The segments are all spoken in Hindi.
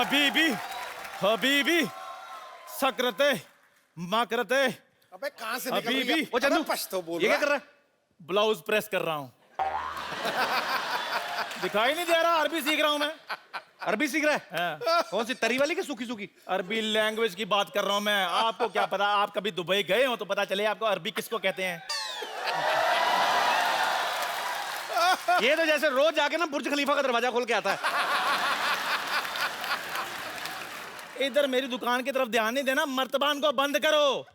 हबीबी हबीबी सकरते माकरते। अबे कहाँ से अभी निकल भी। गया? वो चंदू अबे पश्तो बोल ये क्या रहा कर रहा है? ब्लाउज प्रेस कर रहा हूँ। दिखाई नहीं दे रहा, अरबी सीख रहा हूँ मैं। अरबी सीख रहा है? हाँ। कौन सी, तरी वाली की सूखी सूखी? अरबी लैंग्वेज की बात कर रहा हूँ मैं। आपको क्या पता, आप कभी दुबई गए हो तो पता चले आपको अरबी किसको कहते हैं। ये तो जैसे रोज जाके ना बुर्ज खलीफा का दरवाजा खोल के आता है। इधर मेरी दुकान की तरफ ध्यान नहीं देना, मर्तबान को बंद करो।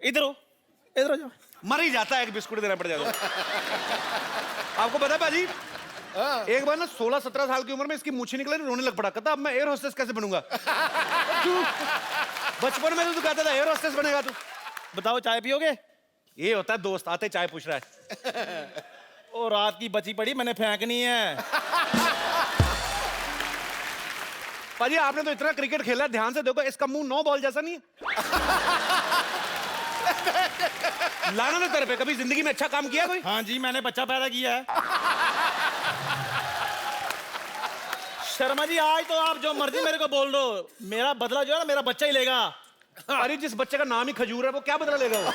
इधर हो, इधर हो जाओ। मर ही जाता है, एक बिस्कुट देना पड़ जाता है। आपको पता है बाजी, एक बार ना 16-17 साल की उम्र में इसकी मूछें निकले, रोने लग पड़ा। कहता अब मैं एयर होस्टेस कैसे बनूंगा? तू बचपन में तो तू कहता था एयर होस्टेस बनेगा तू। बताओ चाय पियोगे? ये होता है दोस्त आते चाय पूछ रहा है। और रात की बची पड़ी मैंने फेंकनी है। पाजी आपने तो इतना क्रिकेट खेला, ध्यान से देखो, इसका मुंह 9 बॉल जैसा नहीं है? लाना ना तेरे पे, कभी जिंदगी में अच्छा काम किया कोई? हाँ जी, मैंने बच्चा पैदा किया है। शर्मा जी आज तो आप जो मर्जी मेरे को बोल दो, मेरा बदला जो है ना मेरा बच्चा ही लेगा। अरे जिस बच्चे का नाम ही खजूर है वो क्या बदला लेगा वो?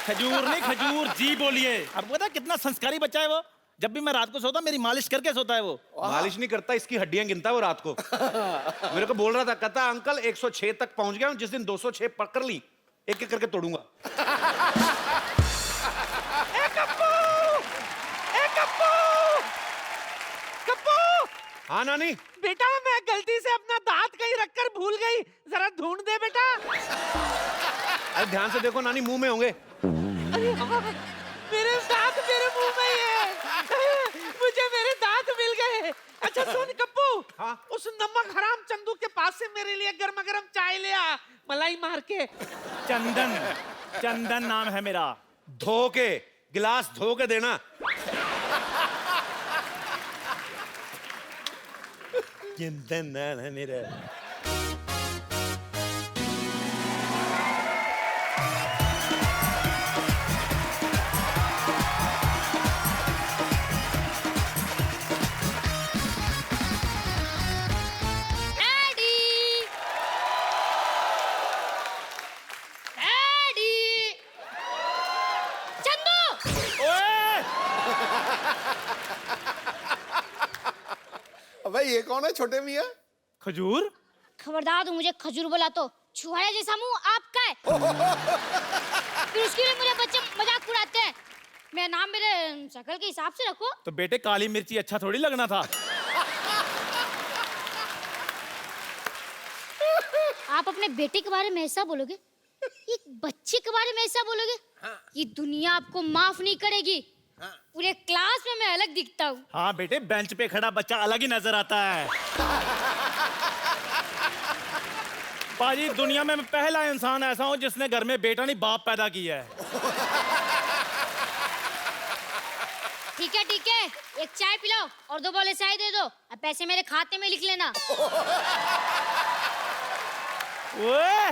खजूर नहीं, खजूर जी बोलिए। आपको पता है कितना संस्कारी बच्चा है वो? जब भी मैं रात को सोता मेरी मालिश करके सोता है वो। मालिश नहीं करता, इसकी हड्डियां गिनता है वो रात को। मेरे को बोल रहा था, कहता अंकल 106 तक पहुंच गया हूं, जिस दिन 206 पकड़ ली एक एक करके तोड़ूंगा। ए कप्पू! ए कप्पू! कप्पू! हाँ नानी। बेटा मैं गलती से अपना दांत कहीं रखकर भूल गई, जरा ढूंढ दे बेटा। अरे ध्यान से देखो नानी, मुंह में होंगे। अरे हाँ, मेरे दांत मेरे मुंह में ही है। मुझे मेरे दांत मिल गए। अच्छा सुन कप्पू, हाँ? उस नमक हराम चंदू के पास से मेरे लिए गर्मा गर्म चाय ले आ, मलाई मार के। चंदन, चंदन नाम है मेरा। धो के, गिलास धो के देना। चंदन नाम है मेरा। अबे ये कौन है छोटे मियाँ? खजूर? खबरदार तू मुझे खजूर बोला तो छुहारा जैसा मुंह आपका है। फिर उसके लिए मुझे बच्चे मजाक उड़ाते हैं। मेरा नाम मेरे शक्ल के हिसाब से रखो। तो बेटे काली मिर्ची अच्छा थोड़ी लगना था। आप अपने बेटे के बारे में ऐसा बोलोगे, एक बच्चे के बारे में ऐसा बोलोगे? ये दुनिया आपको माफ नहीं करेगी। पूरे क्लास में मैं अलग दिखता हूँ। हाँ बेटे, बेंच पे खड़ा बच्चा अलग ही नजर आता है। पाजी दुनिया में मैं पहला इंसान ऐसा हूँ जिसने घर में बेटा नहीं बाप पैदा किया है। ठीक है, एक चाय पिलाओ और 2 बोले चाय दे दो। अब पैसे मेरे खाते में लिख लेना। ओए,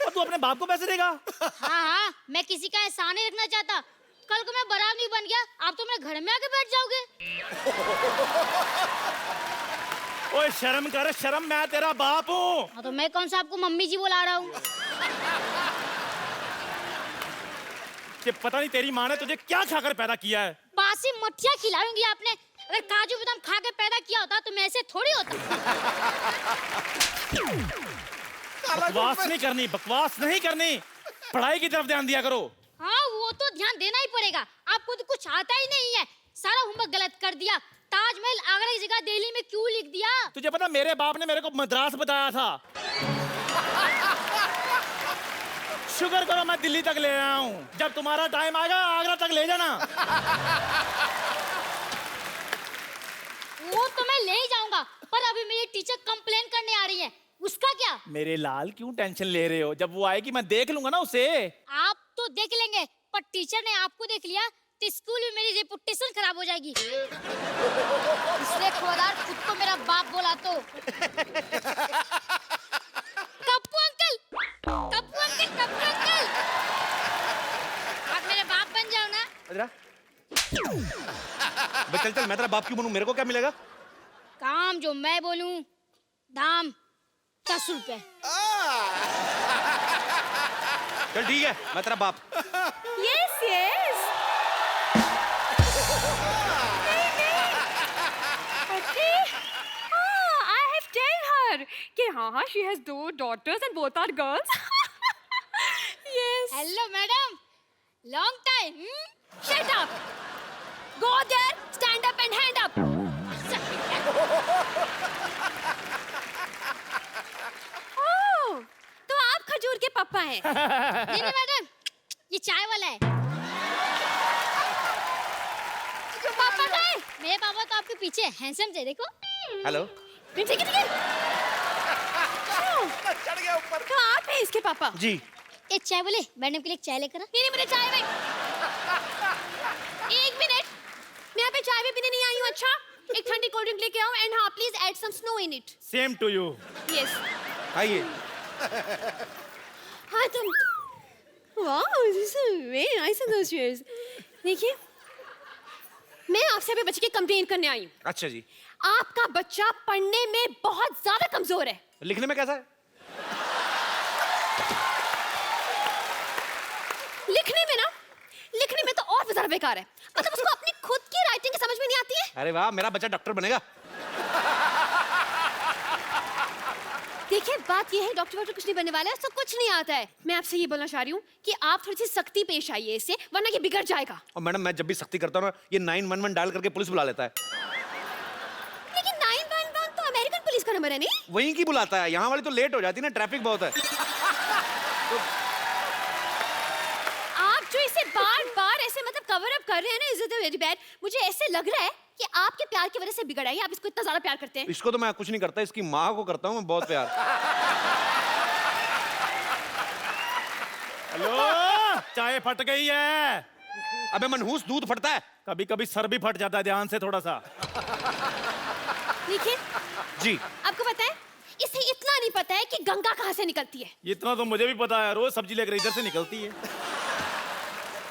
और तू अपने बाप को पैसे देगा? हाँ, मैं किसी का एहसान नहीं रखना चाहता। कल को मैं बराबर नहीं बन गया, आप तो मेरे घर में आके बैठ जाओगे। ओए शर्म कर, शर्म, मैं तेरा बाप हूँ। हाँ तो मैं कौन सा आपको मम्मी जी बुला रहा हूँ? कि पता नहीं तेरी माँ ने तुझे क्या खाकर पैदा किया है। बासी मठिया खिलाऊंगी आपने। अगर काजू बादाम खा के पैदा किया होता तो मैं ऐसे थोड़ी होता। बकवास नहीं करनी, बकवास नहीं करनी। पढ़ाई की तरफ ध्यान दिया करो। हाँ वो तो ध्यान देना ही पड़ेगा। आपको तो कुछ आता ही नहीं है, सारा होमवर्क गलत कर दिया। ताजमहल आगरा की जगह दिल्ली में क्यों लिख दिया? तुझे पता मेरे बाप ने मेरे को मद्रास बताया था। शुक्र करो मैं दिल्ली तक ले आया हूँ। जब तुम्हारा टाइम आएगा आगरा तक ले जाना। वो तो मैं ले ही जाऊंगा, पर अभी मेरी टीचर कंप्लेन करने आ रही है। उसका क्या? मेरे लाल क्यों टेंशन ले रहे हो? जब वो आएगी मैं देख लूंगा ना उसे। आप तो देख लेंगे, पर टीचर ने आपको देख लिया तो स्कूल में मेरी रेपुटेशन खराब हो जाएगी। इसलिए खबरदार खुद को मेरा बाप बोला तो। Kappu uncle, Kappu uncle, Kappu uncle, आप मेरे बाप बन जाओ ना। चल मैं तेरा बाप क्यों बनूं? मेरे को क्या मिलेगा? काम दाम जो मैं बोलूं, दाम 10 रुपए। चल ठीक है, मैं तेरा बाप। Yes yes. Okay, I have tell her कि हाँ she has 2 daughters and both are girls. Yes. Hello madam, long time. Shut up. Go there, stand up and hand up. Oh, तो आप खजूर के पापा हैं। नहीं नहीं मैडम, ये चाय वाला है। तो पापा का है? मेरे पापा तो आपके पीछे हैंडसम थे, देखो। हेलो। ठीक है ठीक है। चढ़ गया ऊपर। तो आप हैं इसके पापा? जी। एक चाय बोले, मैडम के लिए एक चाय लेकर आ। नहीं मुझे चाय भाई। एक मिनट, मैं यहाँ पे चाय भी पीने नहीं आई हूँ। अच्छा, एक ठंडी कोल्ड ड्रिंक लेके आओ एंड हाँ please add some snow in it. Same to you. Yes. आइए। हाँ तुम। Wow, this is very nice in those cheers. देखिए, मैं आपसे अभी बच्चे की कंप्लेन करने आई हूँ। अच्छा जी। आपका बच्चा पढ़ने में बहुत ज्यादा कमजोर है। लिखने में कैसा है? लिखने में तो और भी ज्यादा बेकार है। मतलब उसको अपनी खुद की राइटिंग की समझ में नहीं आती है। अरे वाह, मेरा बच्चा डॉक्टर बनेगा। देखिए, बात ये है डॉक्टर वॉक्टर कुछ नहीं बनने वाला है, उसको कुछ नहीं आता है। मैं आपसे ये बोलना चाह रही हूँ कि आप थोड़ी सी सख्ती पेश आइए इससे, वरना ये बिगड़ जाएगा। और मैडम, मैं जब भी सख्ती करता हूँ ना, ये 911 डायल करके पुलिस बुला लेता है। लेकिन 911 तो अमेरिकन पुलिस का नंबर है नहीं? वहीं की बुलाता है, यहाँ वाली तो लेट हो जाती है ना, ट्रैफिक बहुत है। आप जो इसे बार-बार ऐसे मतलब कवर अप कर रहे हैं ना, इज इट वेरी बैड। मुझे ऐसे लग रहा है कि आपके प्यार की वजह से बिगड़ा है। आप इसको इतना ज्यादा प्यार करते हैं। इसको तो मैं कुछ नहीं करता, इसकी माँ को करता हूँ मैं बहुत प्यार। हेलो, चाय फट गई है। अबे मनहूस, दूध फटता है। कभी कभी सर भी फट जाता है, ध्यान से थोड़ा सा। देखिए, जी। आपको पता है, इसे इतना नहीं पता है कि गंगा कहाँ से निकलती है। इतना तो मुझे भी पता है, रोज सब्जी लेकर इधर से निकलती है।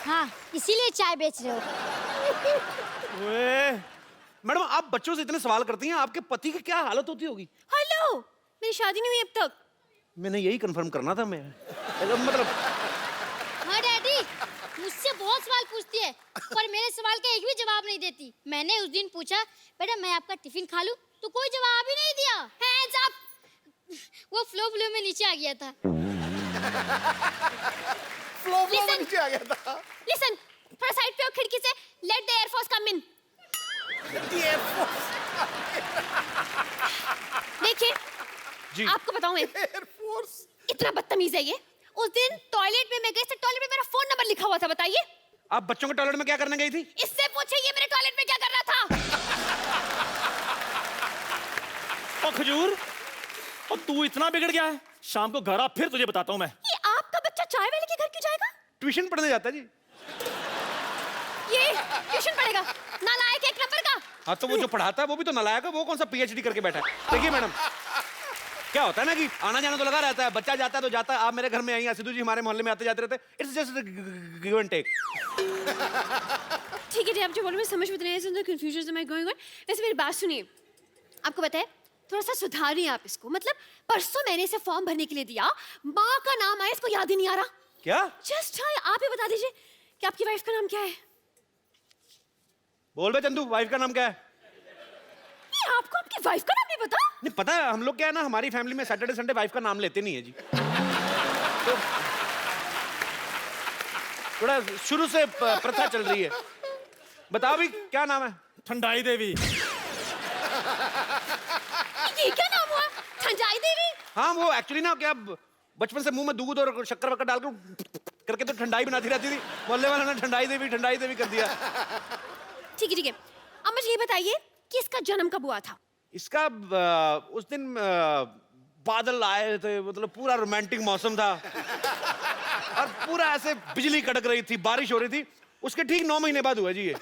हाँ, इसीलिए चाय बेच रहे हो। ओए, मैडम, आप बच्चों से इतने सवाल करती हैं, आपके पति की क्या हालत होती होगी? हेलो, मेरी शादी नहीं हुई अब तक। मैंने यही कंफर्म करना था। मैं मतलब हाँ डैडी, मुझसे बहुत सवाल पूछती है, पर मेरे सवाल का एक भी जवाब नहीं देती। मैंने उस दिन पूछा, बेटा मैं आपका टिफिन खा लूं, तो कोई जवाब ही नहीं दिया। Hands up. वो फ्लो में नीचे आ गया था। फ्लो में नीचे आ गया था। लिसन, थोड़ा साइड पे हो खिड़की से। लेट द एयर फोर्स कम इन। देखिए जी। आपको बताऊं, मैं एयरफोर्स। इतना बदतमीज है ये। उस दिन टॉयलेट में मैं गई थी, टॉयलेट में मेरा फोन नंबर लिखा हुआ था। बताइए, आप बच्चों के टॉयलेट में क्या करने गई थी? इससे पूछिए ये मेरे टॉयलेट में क्या कर रहा था। ओ खजूर, और तू इतना बिगड़ गया है। शाम को घर आ, फिर तुझे बताता हूँ मैं। ये आपका बच्चा चाय वाले के घर क्यों जाएगा? ट्यूशन पढ़ने जाता है जी। ये ट्यूशन पढ़ेगा? नालायक एक नंबर का। हाँ, तो वो जो पढ़ाता है वो भी तो नालायक है। वो कौन सा पीएचडी करके बैठा है? देखिए मैडम, क्या होता है ना कि आना जाना तो लगा रहता है, बच्चा जाता है तो जाता है। आप मेरे घर में आई, सिद्धू जी हमारे मोहल्ले में आते जाते रहते हैं। It's just give and take. ठीक है जी, आप जो बोल रहे हैं समझ में नहीं आया, कंफ्यूजन में गोइंग ऑन। वैसे मेरी बात सुनिए, आपको पता है, थोड़ा सा सुधारिए आप इसको। मतलब परसों मैंने इसे फॉर्म भरने के लिए दिया, माँ का नाम आया, इसको याद ही नहीं आ रहा। क्या? जस्ट हाँ, आप ही बता दीजिए कि आपकी वाइफ का नाम क्या है? बोल बे चंदू, वाइफ का नाम क्या है? ये आपको आपकी वाइफ का नाम नहीं पता? नहीं पता है, हम लोग क्या है ना, हमारी फैमिली में सैटरडे संडे वाइफ का नाम लेते नहीं है जी। तो थोड़ा शुरू से प्रथा चल रही है। बताओ भी, क्या नाम है? ठंडाई देवी। ये क्या नाम हुआ? ठंडाई देवी? हाँ, वो एक्चुअली ना क्या बचपन से मुंह में दूध और शक्कर वक्कर डाल करके तो ठंडाई बनाती रहती थी। मोहल्ले वालों ने ठंडाई देवी कर दिया। ठीक है ठीक है, अब मुझे ये बताइए कि इसका जन्म कब हुआ था? इसका उस दिन बादल आए थे, मतलब पूरा रोमांटिक मौसम था और पूरा ऐसे बिजली कड़क रही थी, बारिश हो रही थी। उसके ठीक 9 महीने बाद हुआ जी ये।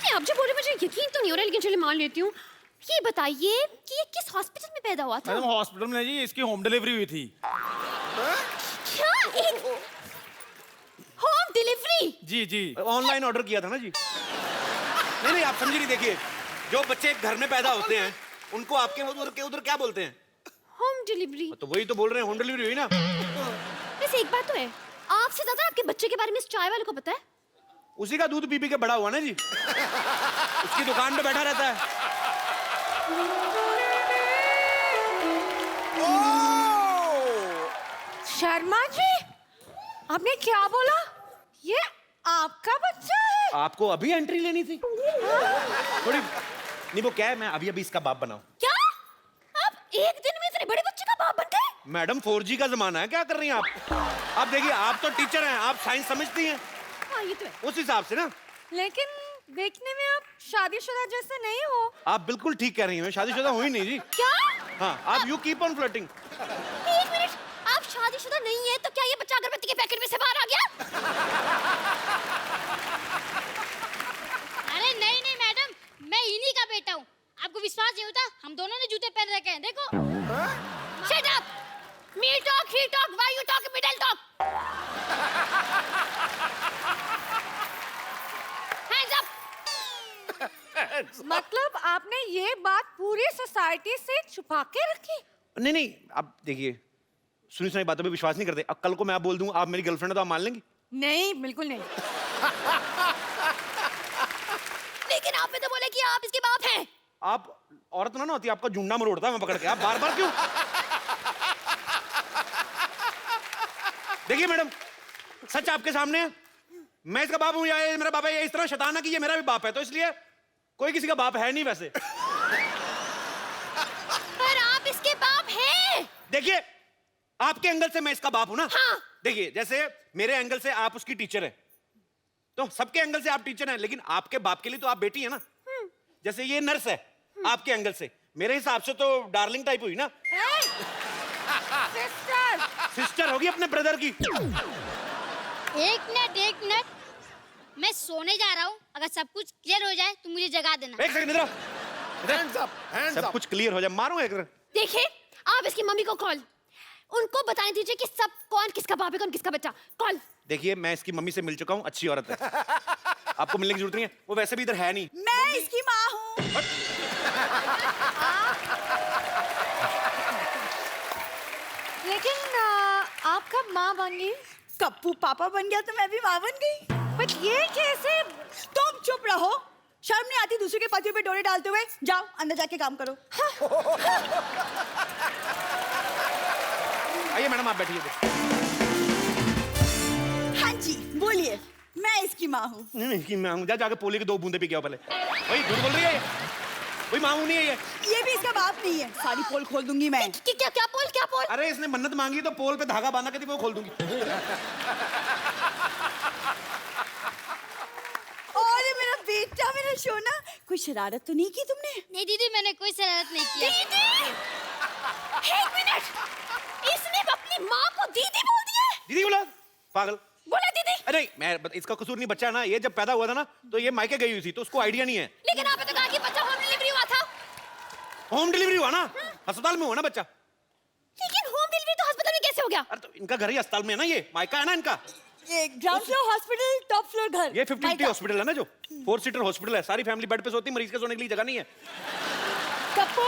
आप जो बोल रहे मुझे यकीन तो नहीं हो रहा, लेकिन चलिए मान लेती हूँ। ये बताइए कि ये किस हॉस्पिटल में पैदा हुआ था? मैडम हॉस्पिटल में जी, इसकी होम डिलीवरी हुई थी। क्या? Home delivery? जी जी। ऑनलाइन ऑर्डर किया था ना जी। नहीं आप समझी नहीं। देखिए, जो बच्चे घर में पैदा होते हैं उनको आपके उधर क्या बोलते हैं? Home delivery. तो वही तो बोल रहे हैं, होम डिलीवरी हुई ना। वैसे एक बात तो है, आपसे ज्यादा आपके बच्चे के बारे में इस चाय वाले को पता है। उसी का दूध पी पी के बड़ा हुआ ना जी। उसकी दुकान पे बैठा रहता है। शर्मा जी, आपने क्या बोला? ये आपका बच्चा है? आपको अभी एंट्री लेनी थी थोड़ी। नहीं वो क्या है, मैं अभी इसका बाप बनाऊं। क्या आप एक दिन में इतने बड़े बच्चे का बाप बन गए? मैडम 4G का जमाना है, क्या कर रही हैं आप? आप देखिए, आप तो टीचर हैं, आप साइंस समझती हैं। हाँ ये तो है। उस हिसाब से ना। लेकिन देखने में आप शादीशुदा जैसे नहीं हो। आप बिल्कुल ठीक कह रही हैं, मैं शादीशुदा हुई नहीं जी। क्या? हाँ, आप यू कीप ऑन फ्लर्टिंग। एक मिनट, आप शादीशुदा नहीं है तो क्या ये बच्चा अगरबत्ती के पैकेट में से बाहर आ गया? अरे नहीं नहीं मैडम, मैं इन्हीं का बेटा हूँ। आपको विश्वास नहीं होता? हम दोनों ने जूते पहन रखे हैं, देखो। Shut up! Me talk, he talk, why you talk, middle talk? Hands up! मतलब आपने ये बात पूरी सोसाइटी से छुपा के रखी? नहीं आप देखिए, सुनी सुनाई बातों पे विश्वास नहीं करते। अब कल को मैं आप बोल दूं आप मेरी गर्लफ्रेंड है तो आप मान लेंगी? नहीं, बिल्कुल नहीं। लेकिन आपने तो बोला कि आप इसके बाप हैं। आप औरत ना होती, आपका जुंडा मरोड़ता मैं पकड़ के। आप बार बार क्यों? देखिए मैडम, सच आपके सामने है। मैं इसका बाप हूं या ये मेरा बाप है, इस तरह शैताना कि ये मेरा भी बाप है, तो इसलिए कोई किसी का बाप है नहीं वैसे। पर आप इसके बाप हैं। देखिए, आपके एंगल से मैं इसका बाप हूं ना। हाँ। देखिए, जैसे मेरे एंगल से आप उसकी टीचर है, तो सबके एंगल से आप टीचर हैं, लेकिन आपके बाप के लिए तो आप बेटी है ना। जैसे ये नर्स है, आपके एंगल से मेरे हिसाब से तो डार्लिंग टाइप हुई ना। सिस्टर, सिस्टर होगी अपने ब्रदर की। एक मिनट, मैं सोने जा रहा हूँ। अगर सब कुछ क्लियर हो जाए तो मुझे जगा देना। एक सेकंड, इधर आओ। Hands up, hands सब up. कुछ क्लियर हो जाए, मारूंगा एक। देखिए, आप इसकी मम्मी को कॉल, उनको बताने दीजिए कि सब कौन किसका बाप है, कौन किसका बच्चा। कॉल। देखिए, मैं इसकी मम्मी से मिल चुका हूँ, अच्छी औरत है। आपको मिलने की जरूरत नहीं है, वो वैसे भी इधर है नहीं। मैं इसकी माँ हूँ। लेकिन आप कब माँ बन गई? कप्पू पापा बन गया तो मैं भी माँ बन गई। बट ये कैसे? तुम चुप रहो, शर्म नहीं आती दूसरे के पतियों पे डोरे डालते हुए। जाओ अंदर जाके काम करो। आइए मैडम, आप बैठिए। हाँ जी बोलिए, मैं इसकी माँ हूँ। नहीं मैं हूँ, जाके पोले की 2 बूंदे पी गया पहले। वही झूठ बोल रही है, वही माँ नहीं है ये। ये भी इसका बाप नहीं है। सारी पोल खोल दूंगी मैं। क्या पोल? अरे इसने मन्नत मांगी तो पोल पे धागा बांधा के वो खोल दूंगी। और मेरा बेटा, मेरा सोना, कोई शरारत तो नहीं की तुमने? नहीं दीदी, मैंने कोई शरारत नहीं किया। दीदी! एक मिनट, इसने अपनी माँ को दीदी बोल दिया है। दीदी बोला, पागल। बोला दीदी। अरे इसका कसूर नहीं, बच्चा ना ये जब पैदा हुआ था ना तो ये मायके गई हुई थी, तो उसको आइडिया नहीं है। लेकिन आपने तो कहा कि बच्चा होम डिलीवरी हुआ था। होम डिलीवरी हुआ ना, अस्पताल में हुआ ना बच्चा। लेकिन होम डिलीवरी तो अस्पताल में कैसे हो गया? अरे तो इनका घर ही अस्पताल में है ना, ये मायका है ना इनका। ये ground floor hospital, top floor घर। ये 50 हॉस्पिटल है ना, जो 4 सीटर हॉस्पिटल है। सारी फैमिली बेड पे सोती, मरीज के सोने के लिए जगह नहीं है। कप्पू,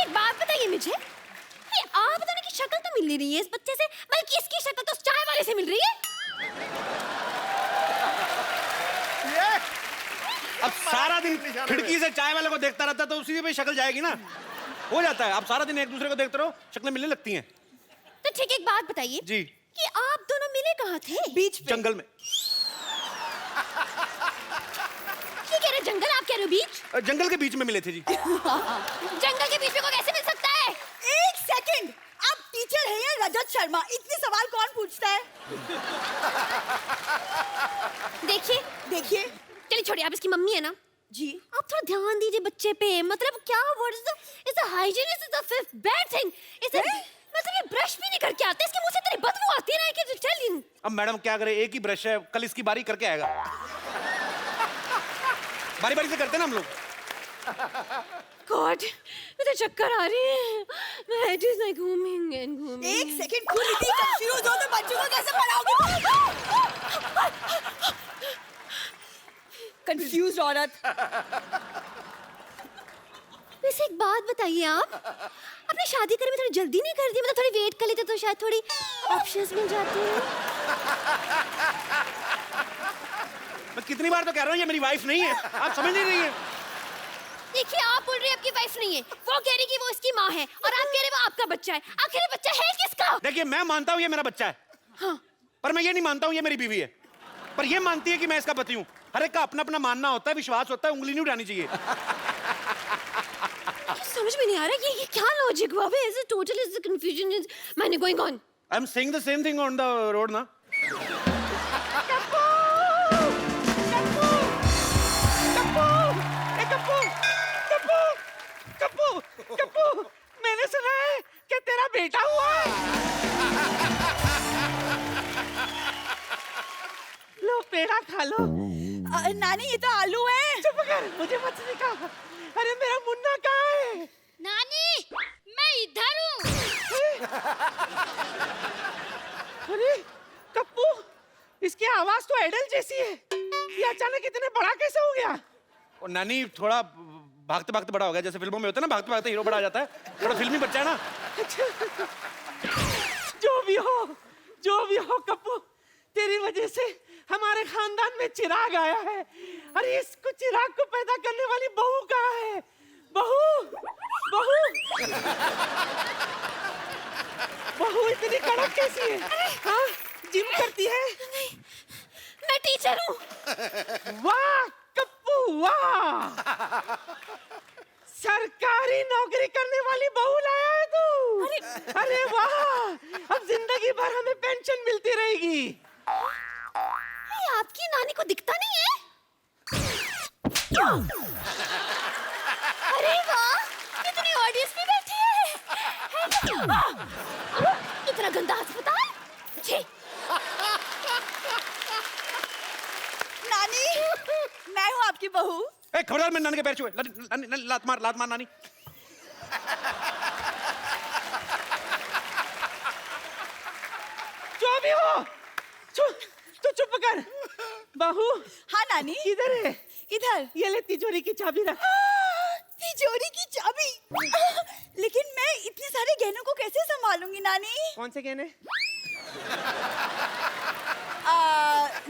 एक बात बताइए मुझे, ये आप दोनों की शक्ल तो मिल नहीं रही है इस बच्चे से, बल्कि इसकी शक्ल तो उस चाय वाले से मिल रही है। अब सारा दिन खिड़की से चाय वाले को देखता रहता तो उसी पे शक्ल जाएगी ना, हो जाता है। अब सारा दिन एक दूसरे को देखते रहो, शक्लें मिलने लगती हैं। तो ठीक, एक बात बताइए जी, कि आप दोनों मिले कहाँ थे? बीच पे। जंगल में। ये कह रहे जंगल, आप कह रहे हो बीच? जंगल के बीच में मिले थे जी। जंगल के बीच में को कैसे मिल सकता है? एक सेकंड, आप टीचर हैं या रजत शर्मा? इतने सवाल कौन पूछता है? देखिए, चलिए छोड़िए, आप इसकी मम्मी है ना जी। आप थोड़ा ध्यान दीजिए बच्चे पे। मतलब क्या word is the hygiene is the fifth bad thing. इसे मतलब ये ब्रश भी नहीं करके आते, इसके मुंह से इतनी बदबू आती है ना कि टेल यू। अब मैडम क्या करे, एक ही ब्रश है, कल इसकी बारी करके आएगा। बारी बारी से करते ना हम लोग। गॉड, मुझे चक्कर आ रही है। मैं हेड इज लाइक घूमिंग एंड घूमिंग। एक सेकंड, क्यों इतनी कंफ्यूज हो? तो बच्चों को कैसे पढ़ाओगे? कंफ्यूज औरत। वैसे एक बात बताइए, आप अपनी शादी करने में थोड़ी जल्दी नहीं कर दी? मतलब थोड़ी वेट कर लेते तो शायद थोड़ी ऑप्शंस मिल जाते हैं। मैं कितनी बार तो कह रहा हूँ ये मेरी वाइफ नहीं है, आप समझ नहीं रही है। देखिए, आप बोल रहे हैं आपकी वाइफ नहीं है, वो कह रही कि वो इसकी माँ है, और आप कह रहे वो आपका बच्चा है। आखिर ये बच्चा है किसका? देखिए, मैं मानता हूँ ये मेरा बच्चा है, हाँ। पर मैं ये नहीं मानता हूँ ये मेरी बीवी है। पर ये मानती है कि मैं इसका पति हूँ। हर एक का अपना अपना मानना होता है, विश्वास होता है, उंगली नहीं उठानी चाहिए। समझ में नहीं आ रहा ये क्या लॉजिक हुआ? Where is the total is the confusion is मैंने going on? I'm saying the same thing on the road ना। कप्पू, मैंने सुना है कि तेरा बेटा हुआ है। लो पेड़ा खा लो। नानी ये तो आलू है। चुप कर, मुझे मत सिखा। अरे मेरा मुन्ना कहाँ है? नानी, मैं इधर हूँ। अरे कप्पू, इसकी आवाज तो एडल जैसी है। ये अचानक इतने बड़ा कैसे हो गया? और नानी थोड़ा भागते भागते बड़ा हो गया, जैसे फिल्मों में होता है ना, भागते भागते हीरो बड़ा आ जाता है, थोड़ा फिल्मी बच्चा है ना। जो भी हो कप्पू, तेरी वजह से हमारे खानदान में चिराग आया है। अरे इसको चिराग को पैदा करने वाली बहू कहाँ है? बहू इतनी कड़क कैसी है? हाँ, जिम करती है? नहीं, मैं टीचर हूँ। वाह कप्पू वाह, सरकारी नौकरी करने वाली बहू लाया है तू। अरे वाह, अब जिंदगी भर हमें पेंशन मिलती रहेगी। ये आपकी नानी को दिखता नहीं है? अरे वाह, कितनी ऑडियंस भी बैठी है। इतना गंदा अस्पताल। छी। नानी, मैं हूँ आपकी बहू। ए, खबरदार, मैं नानी के पैर छुए। लात मार नानी। जो भी हो, तू चुप कर। बहू, हाँ नानी। किधर है? इधर। ये ले तिजोरी की चाबी रख। तिजोरी की चाबी? लेकिन मैं इतने सारे गहनों को कैसे संभालूंगी नानी? कौन से गहने?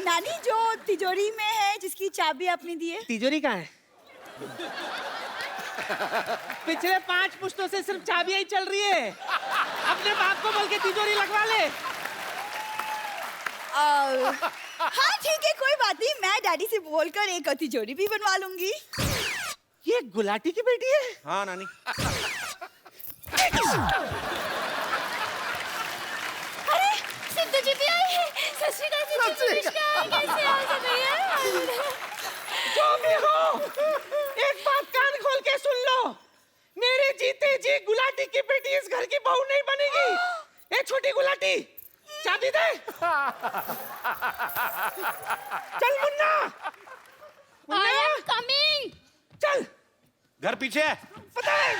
नानी, जो तिजोरी में है, जिसकी चाबी आपने दी है। तिजोरी कहाँ है? पिछले 5 पुश्तों से सिर्फ चाबियां ही चल रही है। अपने बाप को बोल के तिजोरी लगवा ले। हाँ ठीक है, कोई बात नहीं, मैं डैडी से बोलकर एक तिजोरी भी बनवा लूंगी। ये गुलाटी की बेटी है? हाँ नानी। अरे सिद्धू जी भी आई है। सत श्री अकाल सिद्धू जी, कैसे हो सब भैया? जो भी हो, एक बात कान खोल के सुन लो। मेरे जीते जी गुलाटी की बेटी इस घर की बहू नहीं बनेगी। ए छोटी गुलाटी, चाबी दे। चल मुन्ना, I am coming. चल। घर पीछे है। पता है?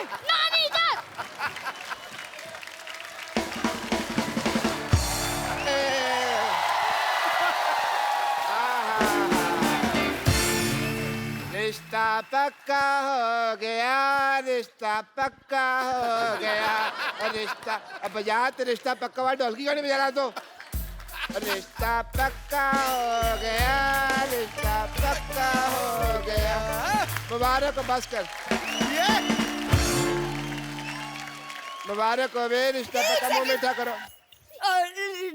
नानी इधर। रिश्ता पक्का हो गया, रिश्ता पक्का हो गया, रिश्ता। अब बजा तो रिश्ता पक्का हुआ, ढोलकी क्यों नहीं बजा रहा तो? रिश्ता पक्का हो गया, रिश्ता पक्का हो गया। मुबारक हो, बस कर। मुबारक हो बे, रिश्ता पक्का, मुंह मीठा करो।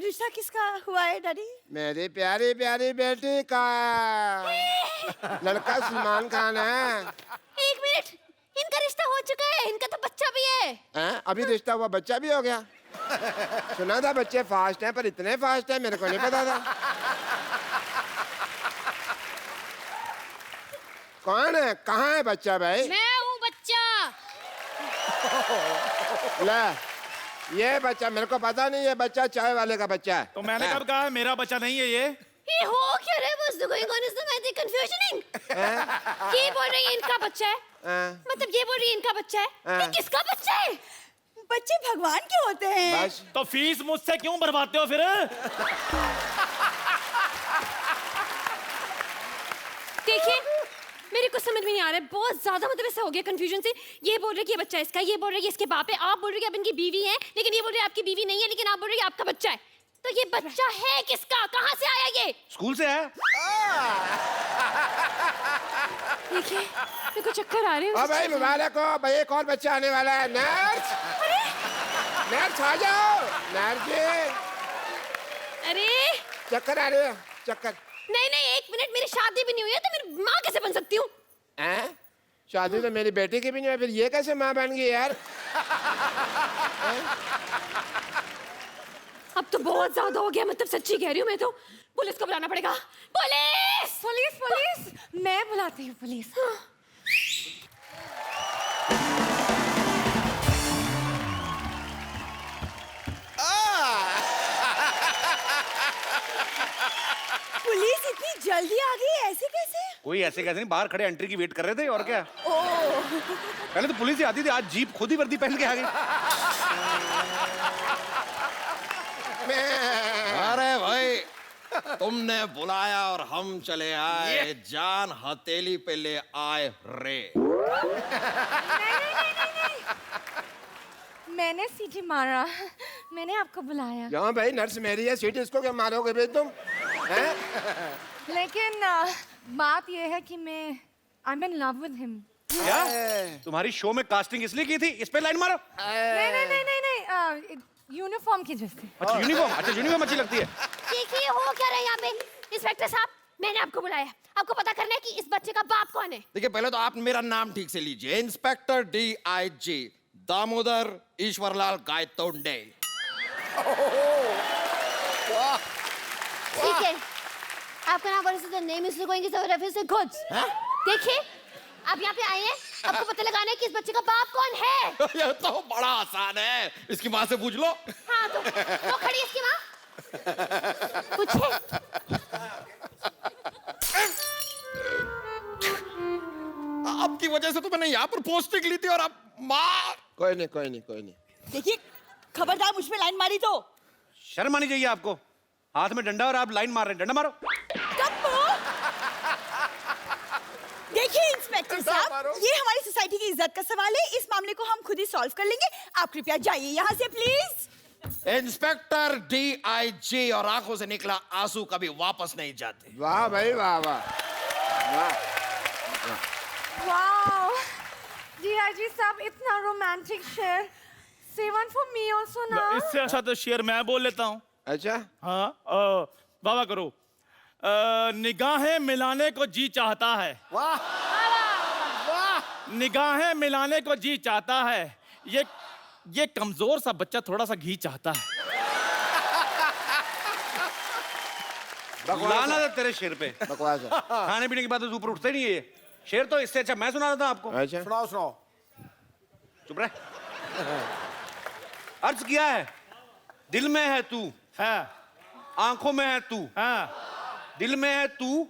रिश्ता किसका हुआ है डैडी? मेरी प्यारी प्यारी बेटी का। लड़का सलमान खान है। एक मिनट, इनका रिश्ता हो चुका है, इनका तो बच्चा भी है। हैं? अभी रिश्ता हुआ, बच्चा भी हो गया? सुना था बच्चे फास्ट हैं, पर इतने फास्ट हैं मेरे को नहीं पता था। कौन है? कहाँ है बच्चा भाई? मैं हूँ बच्चा। ले, ये बच्चा मेरे को पता नहीं, ये बच्चा चाय वाले का बच्चा है। तो मैंने कब कहा मेरा बच्चा नहीं है ये? ये हो क्या रहा है? What's going on? Is the confusioning? ये बोल रही है इनका बच्चा है, मतलब ये बोल रही है इनका बच्चा है। ये किसका बच्चा है? बच्चे भगवान के होते हैं। बस तो फीस मुझसे क्यों भरवाते हो फिर? देखिए मेरे को समझ में नहीं आ रहा है, बहुत ज्यादा मतलब ऐसा हो गया कंफ्यूजन से। ये बोल रहे कि ये बच्चा इसका, ये बोल रहे कि इसके बाप है, आप बोल रहे कि आप इनकी बीवी हैं, लेकिन ये बोल रहे आपकी बीवी नहीं है, लेकिन आप बोल रहे कि आपका बच्चा है। तो ये बच्चा है किसका, कहाँ से आया ये? स्कूल से आया। देखिए मेरे को चक्कर आ रहे हैं। ओ भाई मुबारक हो भाई, एक और बच्चा आने वाला है। नर्स, नर्स आ जाओ। नर्स जी, अरे चक्कर आ रहे हो? चक्कर? नहीं नहीं, एक मिनट, मेरी शादी भी नहीं हुई है तो मेरी माँ कैसे बन सकती हूँ? हैं? शादी तो मेरी बेटी की भी नहीं है, फिर ये कैसे माँ बन गई यार? अब तो बहुत ज्यादा हो गया, मतलब सच्ची कह रही हूँ मैं तो। पुलिस को बुलाना पड़ेगा। पुलिस पुलिस पुलिस, मैं बुलाती हूँ पुलिस। पुलिस इतनी जल्दी आ गई, ऐसे कैसे? कोई ऐसे कैसे नहीं, बाहर खड़े एंट्री की वेट कर रहे थे और क्या। पहले तो पुलिस ही आती थी, आज जीप खुद ही वर्दी पहन के आ गई। अरे भाई तुमने बुलाया और हम चले आए, जान हथेली पे ले आए रे। मैंने सीटी मारा, मैंने आपको बुलाया। क्यों भाई, नर्स मेरी है, सीट इसको क्या मारोगे भाई तुम? हैं? लेकिन बात यह है कि मैं I am in love with him. क्या तुम्हारी शो में कास्टिंग इसलिए की थी, इस पे लाइन मारो? नहीं नहीं नहीं नहीं नहीं, यूनिफॉर्म की वजह से। अच्छा यूनिफॉर्म, अच्छा यूनिफॉर्म अच्छी लगती है। देखिए हो क्या रहा है यहाँ पे? इंस्पेक्टर साहब, मैंने आपको बुलाया, आपको पता करना है कि इस बच्चे का बाप कौन है। देखिए पहले तो आप मेरा नाम ठीक से लीजिए, इंस्पेक्टर DIG दामोदर ईश्वरलाल गायतोंडे। ठीक है, आपका नाम वर्ष the name is going to reference to goods. देखिए आप यहाँ पे आए हैं, आपको पता लगाना है कि इस बच्चे का बाप कौन है। ये तो बड़ा आसान है, इसकी माँ से पूछ लो। हाँ तो वो खड़ी है इसकी माँ, पूछे। आपकी वजह से तो मैंने यहाँ पर पोस्टिंग ली थी और आप माँ। कोई नहीं कोई नहीं कोई नहीं। देखिए खबरदार मुझ पे लाइन मारी तो। शर्म आनी चाहिए आपको, हाथ में डंडा और आप लाइन मार रहे हैं। डंडा मारो। देखिए इंस्पेक्टर साहब, ये हमारी सोसाइटी की इज्जत का सवाल है, इस मामले को हम खुद ही सॉल्व कर लेंगे। आप कृपया जाइए यहाँ से प्लीज। इंस्पेक्टर DIG और आंखों से निकला आंसू कभी वापस नहीं जाते। वाह भाई वाह वाह वाह। वाओ DIG साहब, इतना रोमांटिक शेर। से वन फॉर मी आल्सो ना। इससे अच्छा तो शेर मैं बोल लेता हूँ। अच्छा हाँ वाह करो। निगाहें मिलाने को जी चाहता है। वाह वाह। निगाहें मिलाने को जी चाहता है, ये कमजोर सा बच्चा थोड़ा सा घी चाहता है। लाना था तेरे शेर पे। बकवास है। खाने पीने की बात तो ऊपर उठते ही नहीं है ये। शेर तो इससे अच्छा मैं सुना देता हूं आपको। अच्छा सुनाओ सुनाओ। चुप रहे। अर्ज किया है, दिल में है तू, हाँ आंखों में है तू। हाँ। दिल में है तू,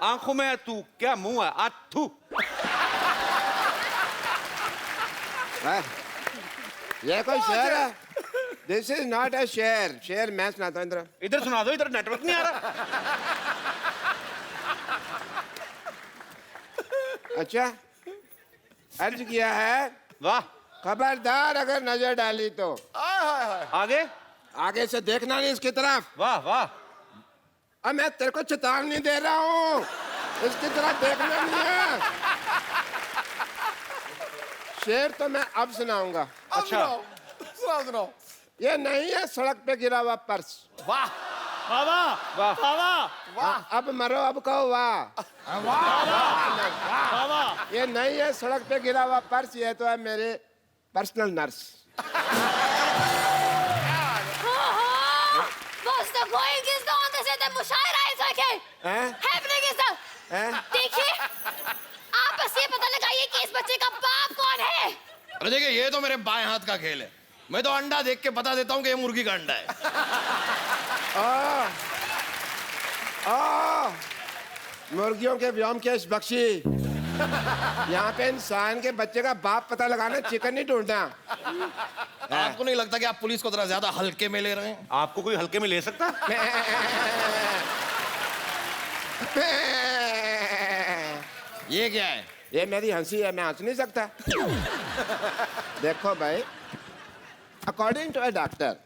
आंखों में है तू, क्या मुंह है आथू। ये कोई शेर है? दिस इज नॉट अ शेर। शेर मैं सुनाता हूँ। इधर इधर सुना दो, इधर नेटवर्क नहीं आ रहा। अच्छा अर्ज किया है, वाह। खबरदार अगर नजर डाली तो। आगे आगे से देखना नहीं इसकी तरफ। वाह वाह। अब मैं तेरे को चेतावनी दे रहा हूँ, इसकी तरफ देखना नहीं है। शेर तो मैं अब सुनाऊंगा। अच्छा सुनाओ। ये नहीं है सड़क पे गिरा हुआ पर्स। वाह वाह वाह वाह वाह। अब मरो, अब कहो वाह। वाह वाह। ये नहीं है सड़क पे गिरा हुआ पर्स, ये तो है मेरे personal nurse. What's the going is on this is the मुशायरा is okay. Happening is the. देखिए आप बस ये पता लगाइए कि इस बच्चे का बाप कौन है। अरे देखिए ये तो मेरे बाएं हाथ का खेल है, मैं तो अंडा देख के बता देता हूँ कि ये मुर्गी का अंडा है। मुर्गियों के व्योमकेश बख्शी, यहाँ पे इंसान के बच्चे का बाप पता लगाना, चिकन नहीं ढूंढना। आपको नहीं लगता कि आप पुलिस को जरा ज्यादा हल्के में ले रहे हैं? आपको कोई हल्के में ले सकता? ये क्या है? ये मेरी हंसी है, मैं हंस नहीं सकता। देखो भाई, अकॉर्डिंग टू अ डॉक्टर,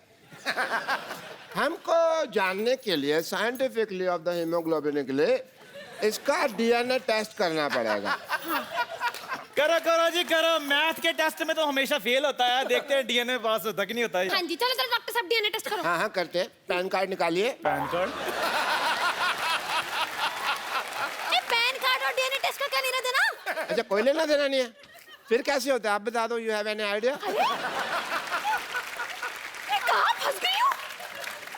हमको जानने के लिए साइंटिफिकली ऑफ द हीमोग्लोबिन के लिए इसका डीएनए टेस्ट करना पड़ेगा। करो करो जी करो, मैथ के टेस्ट में तो हमेशा फेल होता है, देखते हैं डीएनए पास होता कि नहीं होता है। हाँ जी, चलो चलो डॉक्टर साहब डीएनए टेस्ट करो। हाँ हाँ करते हैं। पैन कार्ड निकालिए। Pan card? पैन कार्ड और डीएनए टेस्ट का क्या लेना देना? अच्छा, कोई लेना देना नहीं है, फिर कैसे होता है आप बता दो। You have any idea? कहाँ फंस गई हूँ?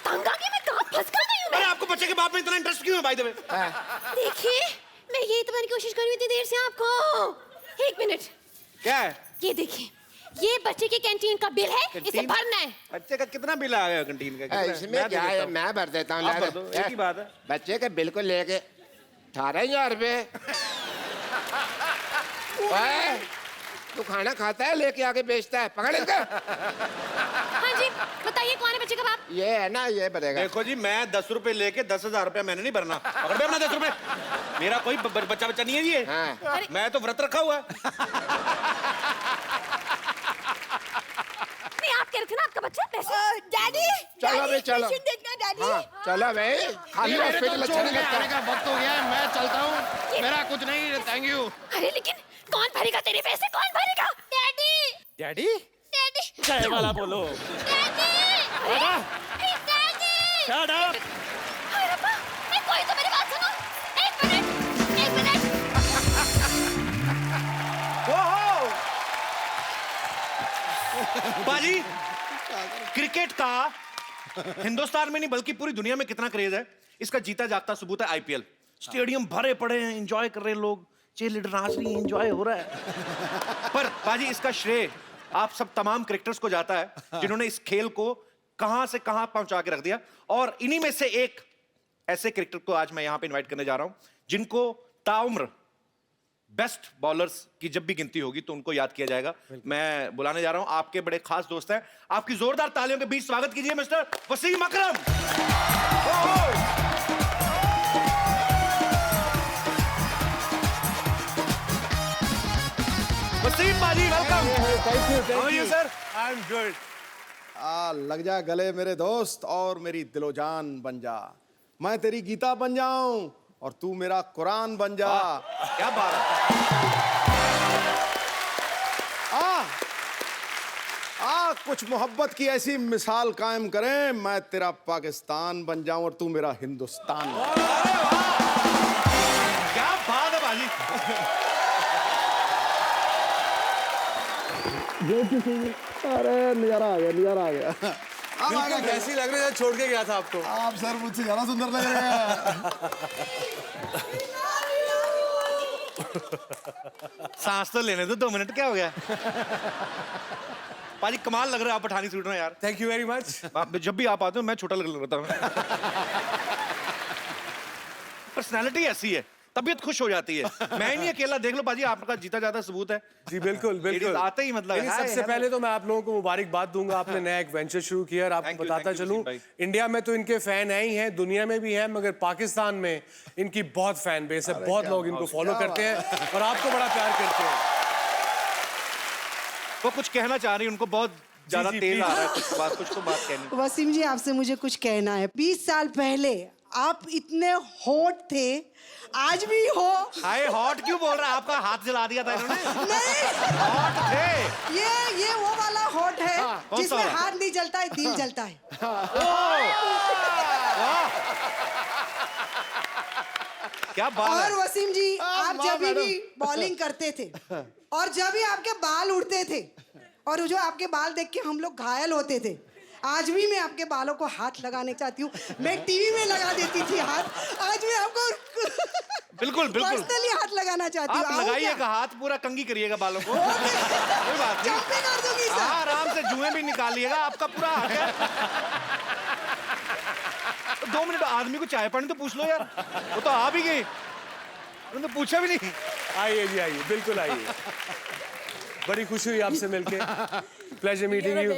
तंग आ गई मैं, कहाँ फंस कर गई हूँ मैं? अरे आपको बच्चे के बाप में इतना इंटरेस्ट क्यों है बाय द वे? देखिए, मैं यही तुम्हारी कोशिश कर रही थी देर से आपको। एक मिनट, क्या है? ये देखिए, ये बच्चे के कैंटीन का बिल है, इसे भरना है। बच्चे का कितना बिल आ गया कैंटीन का? कितना? इसमें मैं दे क्या देता है, हूँ। मैं भर देता हूँ। आप भर दो, एक ही बात है। बच्चे के बिल को लेके 18,000 रुपए। ओए, तू खाना खाता है लेके आके बेचता है, पकड़ इसका। हाँ जी, बताइए कौन है बच्चे का बाप? ये है ना, ये भरेगा। देखो जी, मैं 10 रुपए लेके 10,000 रुपया मैंने नहीं भरना। पकड़ में अपना 10 रुपए। मेरा कोई बच्चा नहीं है ये। हाँ। मैं तो व्रत रखा हुआ है। नहीं, आप कह रहे थे ना आपका बच्चा पैसे। डैडी, चलो भाई, चलो। पेशेंट देखना डैडी। हाँ, चलो भाई, खाली मेरे हॉस्पिटल तो अच्छा छोड़ नहीं के लगता। आने का वक्त हो गया है, मैं चलता हूँ। मेरा कुछ नहीं, थैंक यू। अरे लेकिन कौन भरेगा तेरे पैसे, कौन भरेगा? Daddy, daddy? डैडी, चाय वाला बोलो। Daddy, daddy. Shut up. अरे रब्बा, कोई तो मेरी बात सुनो। एक मिनट, एक मिनट। बाजी, क्रिकेट का हिंदुस्तान में नहीं बल्कि पूरी दुनिया में कितना क्रेज है, इसका जीता जागता सबूत है आईपीएल। स्टेडियम भरे पड़े हैं, एंजॉय कर रहे हैं लोग, चीयर लीडर नाच रही है, एंजॉय हो रहा है। पर बाजी, इसका श्रेय आप सब तमाम क्रिकेटर्स को जाता है जिन्होंने इस खेल को कहां से कहां पहुंचा के रख दिया। और इन्हीं में से एक ऐसे क्रिकेटर को आज मैं यहां पे इनवाइट करने जा रहा हूं जिनको ताउम्र बेस्ट बॉलर्स की जब भी गिनती होगी तो उनको याद किया जाएगा। मैं बुलाने जा रहा हूं, आपके बड़े खास दोस्त हैं, आपकी जोरदार तालियों के बीच स्वागत कीजिए मिस्टर वसीम अकरम। वसीम बाजी, welcome. Thank How are you, sir? I am good. लग जा गले मेरे दोस्त और मेरी दिलो जान बन जा। मैं तेरी गीता बन जाऊं और तू मेरा कुरान बन जा। क्या बात है। कुछ मोहब्बत की ऐसी मिसाल कायम करें, मैं तेरा पाकिस्तान बन जाऊं और तू मेरा हिंदुस्तान। क्या बात है बाजी। अरे नजारा आ गया, नजारा आ गया। अब आगे कैसी लग रही है, छोड़ के गया था आपको। आप सर मुझसे ज्यादा सुंदर लग रहे हैं। सांस तो लेने दो, 2 मिनट, क्या हो गया? पाजी कमाल लग रहा है आप पठानी सूट में यार। Thank you very much. जब भी आप आते हो मैं छोटा लगता हूँ। पर्सनालिटी ऐसी है, तबीयत खुश हो जाती है। मैं ही नहीं अकेला, देख लो पाजी, आपका जीता जाता सबूत है। जी बिल्कुल बिल्कुल। आते ही मतलब सबसे पहले तो मैं आप लोगों को मुबारकबाद दूंगा, आपने नया एक वेंचर शुरू किया। और आपको बताता चलूं, इंडिया में तो इनके फैन है ही हैं, दुनिया में भी हैं, मगर पाकिस्तान में इनकी बहुत फैन बेस है, बहुत लोग इनको फॉलो करते हैं और आपको बड़ा प्यार करते हैं। वो कुछ कहना चाह रही है, उनको बहुत ज्यादा तेज आ रहा है, कुछ तो बात कहनी। वसीम जी, आपसे मुझे कुछ कहना है। 20 साल पहले आप इतने हॉट थे, आज भी हो। हाय, हॉट क्यों बोल रहा है? आपका हाथ जला दिया था इन्होंने। नहीं, हॉट थे। ये वो वाला हॉट है कौन सा जिसमें वाला? हाथ नहीं जलता है, दिल जलता है। क्या बात और है। वसीम जी, आप जब भी बॉलिंग करते थे और जब भी आपके बाल उड़ते थे और जो आपके बाल देख के हम लोग घायल होते थे, आज भी मैं आपके बालों को हाथ लगाने चाहती हूँ। मैं टीवी में लगा देती थी हाथ, आज मैं आपको बिल्कुल बिल्कुल पर्सनली हाथ लगाना चाहती हूँ। आप आओ लगाइएगा, क्या? हाथ पूरा कंगी करिएगा बालों को। कोई बात नहीं, जंपिंग कर दूंगी सर। हाँ, आराम से जुएं भी निकालिएगा, आपका पूरा हाथ है। 2 मिनट, आदमी को चाय पानी तो पूछ लो यार, वो तो आ भी गई, उन्होंने पूछा भी नहीं। आइए जी, आइए, बिल्कुल आइए। बड़ी खुशी हुई आपसे मिलके। Pleasure meeting you.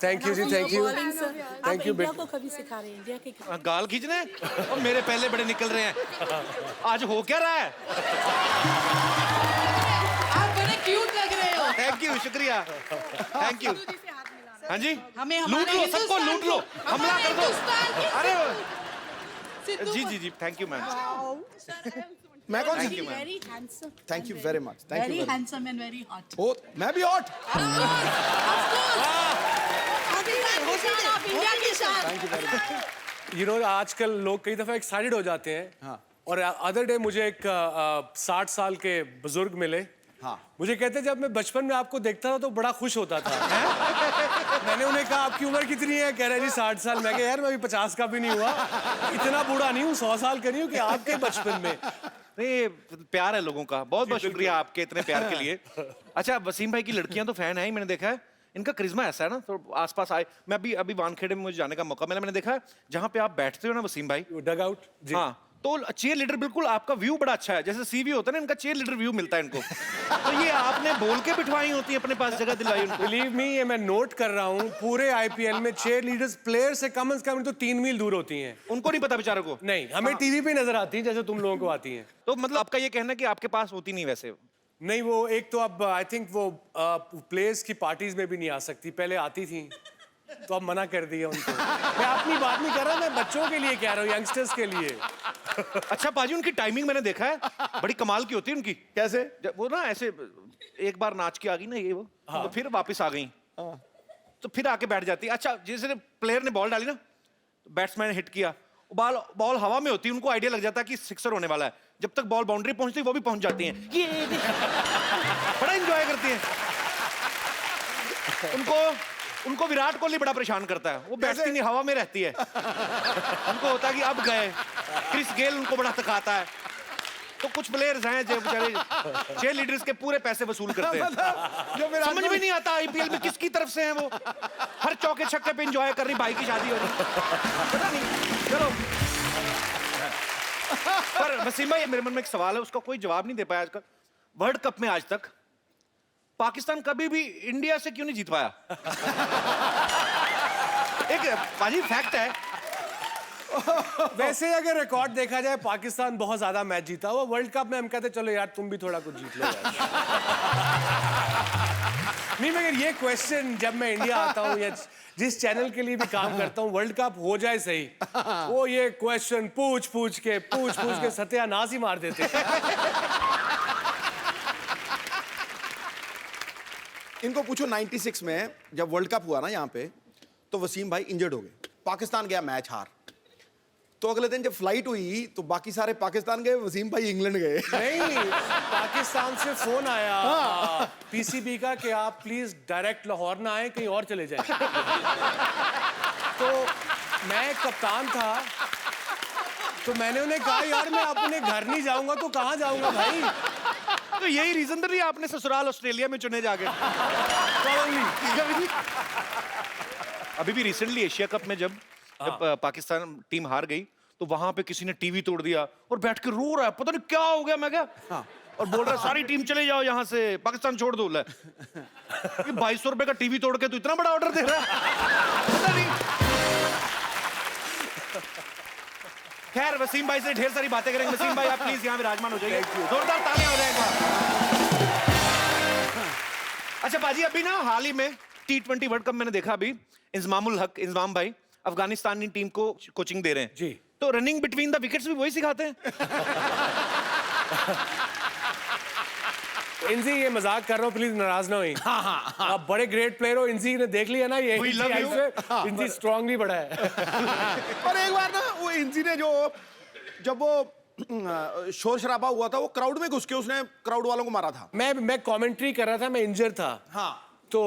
Thank you जी, थैंक यू, थैंक यू। को कभी सिखा रहे हैं इंडिया के? गाल खींचने और मेरे पहले बड़े निकल रहे हैं। आज हो क्या रहा है? बहुत शुक्रिया, थैंक यू। हाँ जी, हमें लूट हमारे लो, सबको हिंदुस्तान लूट लो, की- हमला कर दो। हिंदुस्तान की अरे सिद्धू जी जी जी, थैंक यू मैम। मैं कौन Thank सी you, ma'am. Very handsome thank you very much, thank very you handsome and very hot ओ मैं भी हॉट। इंडिया की शान। Thank you very much. You know आजकल लोग कई दफा एक्साइटेड हो जाते हैं। हाँ। और अदर डे मुझे एक 60 साल के बुजुर्ग मिले। हाँ। मुझे कहते जब मैं बचपन में आपको देखता था तो बड़ा खुश होता था। मैंने उन्हें कहा आपकी उम्र कितनी है? कह रहे जी 60 साल। मैं कहा यार मैं अभी 50 का भी नहीं हुआ, इतना बूढ़ा नहीं हूँ, 100 साल का नहीं हूँ कि आपके बचपन में। नहीं, प्यार है लोगों का, बहुत बहुत शुक्रिया आपके इतने प्यार के लिए। अच्छा, वसीम भाई की लड़कियां तो फैन है ही, मैंने देखा है। इनका करिश्मा ऐसा है ना, तो आसपास आए, मैं अभी वानखेड़े में मुझे जाने का मौका मिला, मैंने देखा है जहाँ पे आप बैठते हो ना वसीम भाई, डग आउट। हाँ, तो चेयर लीडर बिल्कुल आपका व्यू बड़ा अच्छा है, जैसे सीवी होता है ना, इनका चेयर लीडर व्यू मिलता है इनको। तो ये आपने बोल के बिठवाई होती है अपने पास, जगह दिलाई उनको। बिलीव मी, ये मैं नोट कर रहा हूँ, पूरे आईपीएल में चेयर लीडर्स प्लेयर से कम तो 3 मील दूर होती हैं। उनको नहीं पता बेचारों को। नहीं, हमें टीवी पे नजर आती है जैसे तुम लोगों को आती हैं। तो मतलब आपका ये कहना है कि आपके पास होती नहीं वैसे? नहीं, वो एक तो अब आई थिंक वो प्लेयर्स की पार्टीज में भी नहीं आ सकती, पहले आती थी तो अब मना कर दिया उनको। मैं अपनी बात नहीं कर रहा, मैं बच्चों के लिए कह रहा हूँ, यंगस्टर्स के लिए। अच्छा पाजी, उनकी टाइमिंग मैंने देखा है, बड़ी कमाल की होती है उनकी। कैसे? वो ना ऐसे एक बार नाच के आ गई ना ये वो, तो फिर वापस आ गई, तो फिर आके बैठ जाती। अच्छा, जैसे प्लेयर ने बॉल डाली ना, तो बैट्समैन हिट किया, बॉल हवा में होती, उनको आइडिया लग जाता है कि सिक्सर होने वाला है। जब तक बॉल बाउंड्री पहुंचती वो भी पहुंच जाती हैं। ये बड़ा एंजॉय करती हैं। उनको विराट कोहली बड़ा परेशान करता है, वो बैठती नहीं, हवा में रहती है। उनको होता है कि अब गए। क्रिस गेल उनको बड़ा थकाता है। तो कुछ प्लेयर्स हैं जो बेचारे चेयर लीडर्स के पूरे पैसे वसूल करते हैं। समझ में नहीं आता आईपीएल में किसकी तरफ से हैं वो। हर चौके छक्के पे एंजॉय कर रही, भाई की शादी हो रही, पता नहीं। चलो, पर वसीम भाई मेरे मन में एक सवाल है, उसका कोई जवाब नहीं दे पाया आजकल। वर्ल्ड कप में आज तक पाकिस्तान कभी भी इंडिया से क्यों नहीं जीत पाया? एक पाजी फैक्ट है। वैसे अगर रिकॉर्ड देखा जाए, पाकिस्तान बहुत ज्यादा मैच जीता हुआ। वर्ल्ड कप में हम कहते चलो यार तुम भी थोड़ा कुछ जीत लो यार। नहीं, मगर ये क्वेश्चन जब मैं इंडिया आता हूँ या जिस चैनल के लिए भी काम करता हूँ, वर्ल्ड कप हो जाए सही, वो ये क्वेश्चन पूछ के सत्यानाश ही मार देते। इनको पूछो 96 में जब वर्ल्ड कप हुआ ना यहाँ पे, तो वसीम भाई इंजर्ड हो गए, पाकिस्तान गया मैच हार। तो अगले दिन जब फ्लाइट हुई तो बाकी सारे पाकिस्तान गए, वसीम भाई इंग्लैंड गए। नहीं, पाकिस्तान से फोन आया पीसीबी का कि आप प्लीज डायरेक्ट लाहौर ना आए, कहीं और चले जाएं। तो मैं कप्तान था, तो मैंने उन्हें कहा यार मैं अपने घर नहीं जाऊंगा तो कहाँ जाऊंगा भाई। तो यही रीजन तो नहीं आपने ससुराल ऑस्ट्रेलिया में चुने जाके? अभी भी रिसेंटली एशिया कप में जब पाकिस्तान टीम हार गई, तो वहां पे किसी ने टीवी तोड़ दिया और बैठ के रो रहा है, पता नहीं क्या हो गया। मैं क्या और बोल रहा है सारी टीम चले जाओ यहाँ से, पाकिस्तान छोड़ दो। 2200 रुपए का टीवी तोड़ के तो इतना बड़ा ऑर्डर दे रहा है, पता नहीं। खैर, वसीम भाई से ढेर सारी बातें करेंगे। वसीम भाई आप प्लीज यहाँ विराजमान हो जाइए, जोरदार तालियां हो जाएगा। अच्छा पाजी, अभी ना हाल ही में T20 वर्ल्ड कप मैंने देखा, अभी इंजमाम भाई अफगानिस्तानी टीम को कोचिंग दे रहे हैं जी। तो रनिंग बिटवीन द विकेट्स भी वही सिखाते हैं? इनसी ये मजाक कर रहा हूँ, प्लीज नाराज ना होइए। आप बड़े ग्रेट प्लेयर हो, इनसी ने देख लिया ना ये, इनसी स्ट्रांगली बड़ा है। और एक बार ना वो इंसी ने जब वो शोर शराबा हुआ था, वो क्राउड में घुस के उसने क्राउड वालों को मारा था। मैं कमेंट्री कर रहा था, मैं इंजर था। हाँ। तो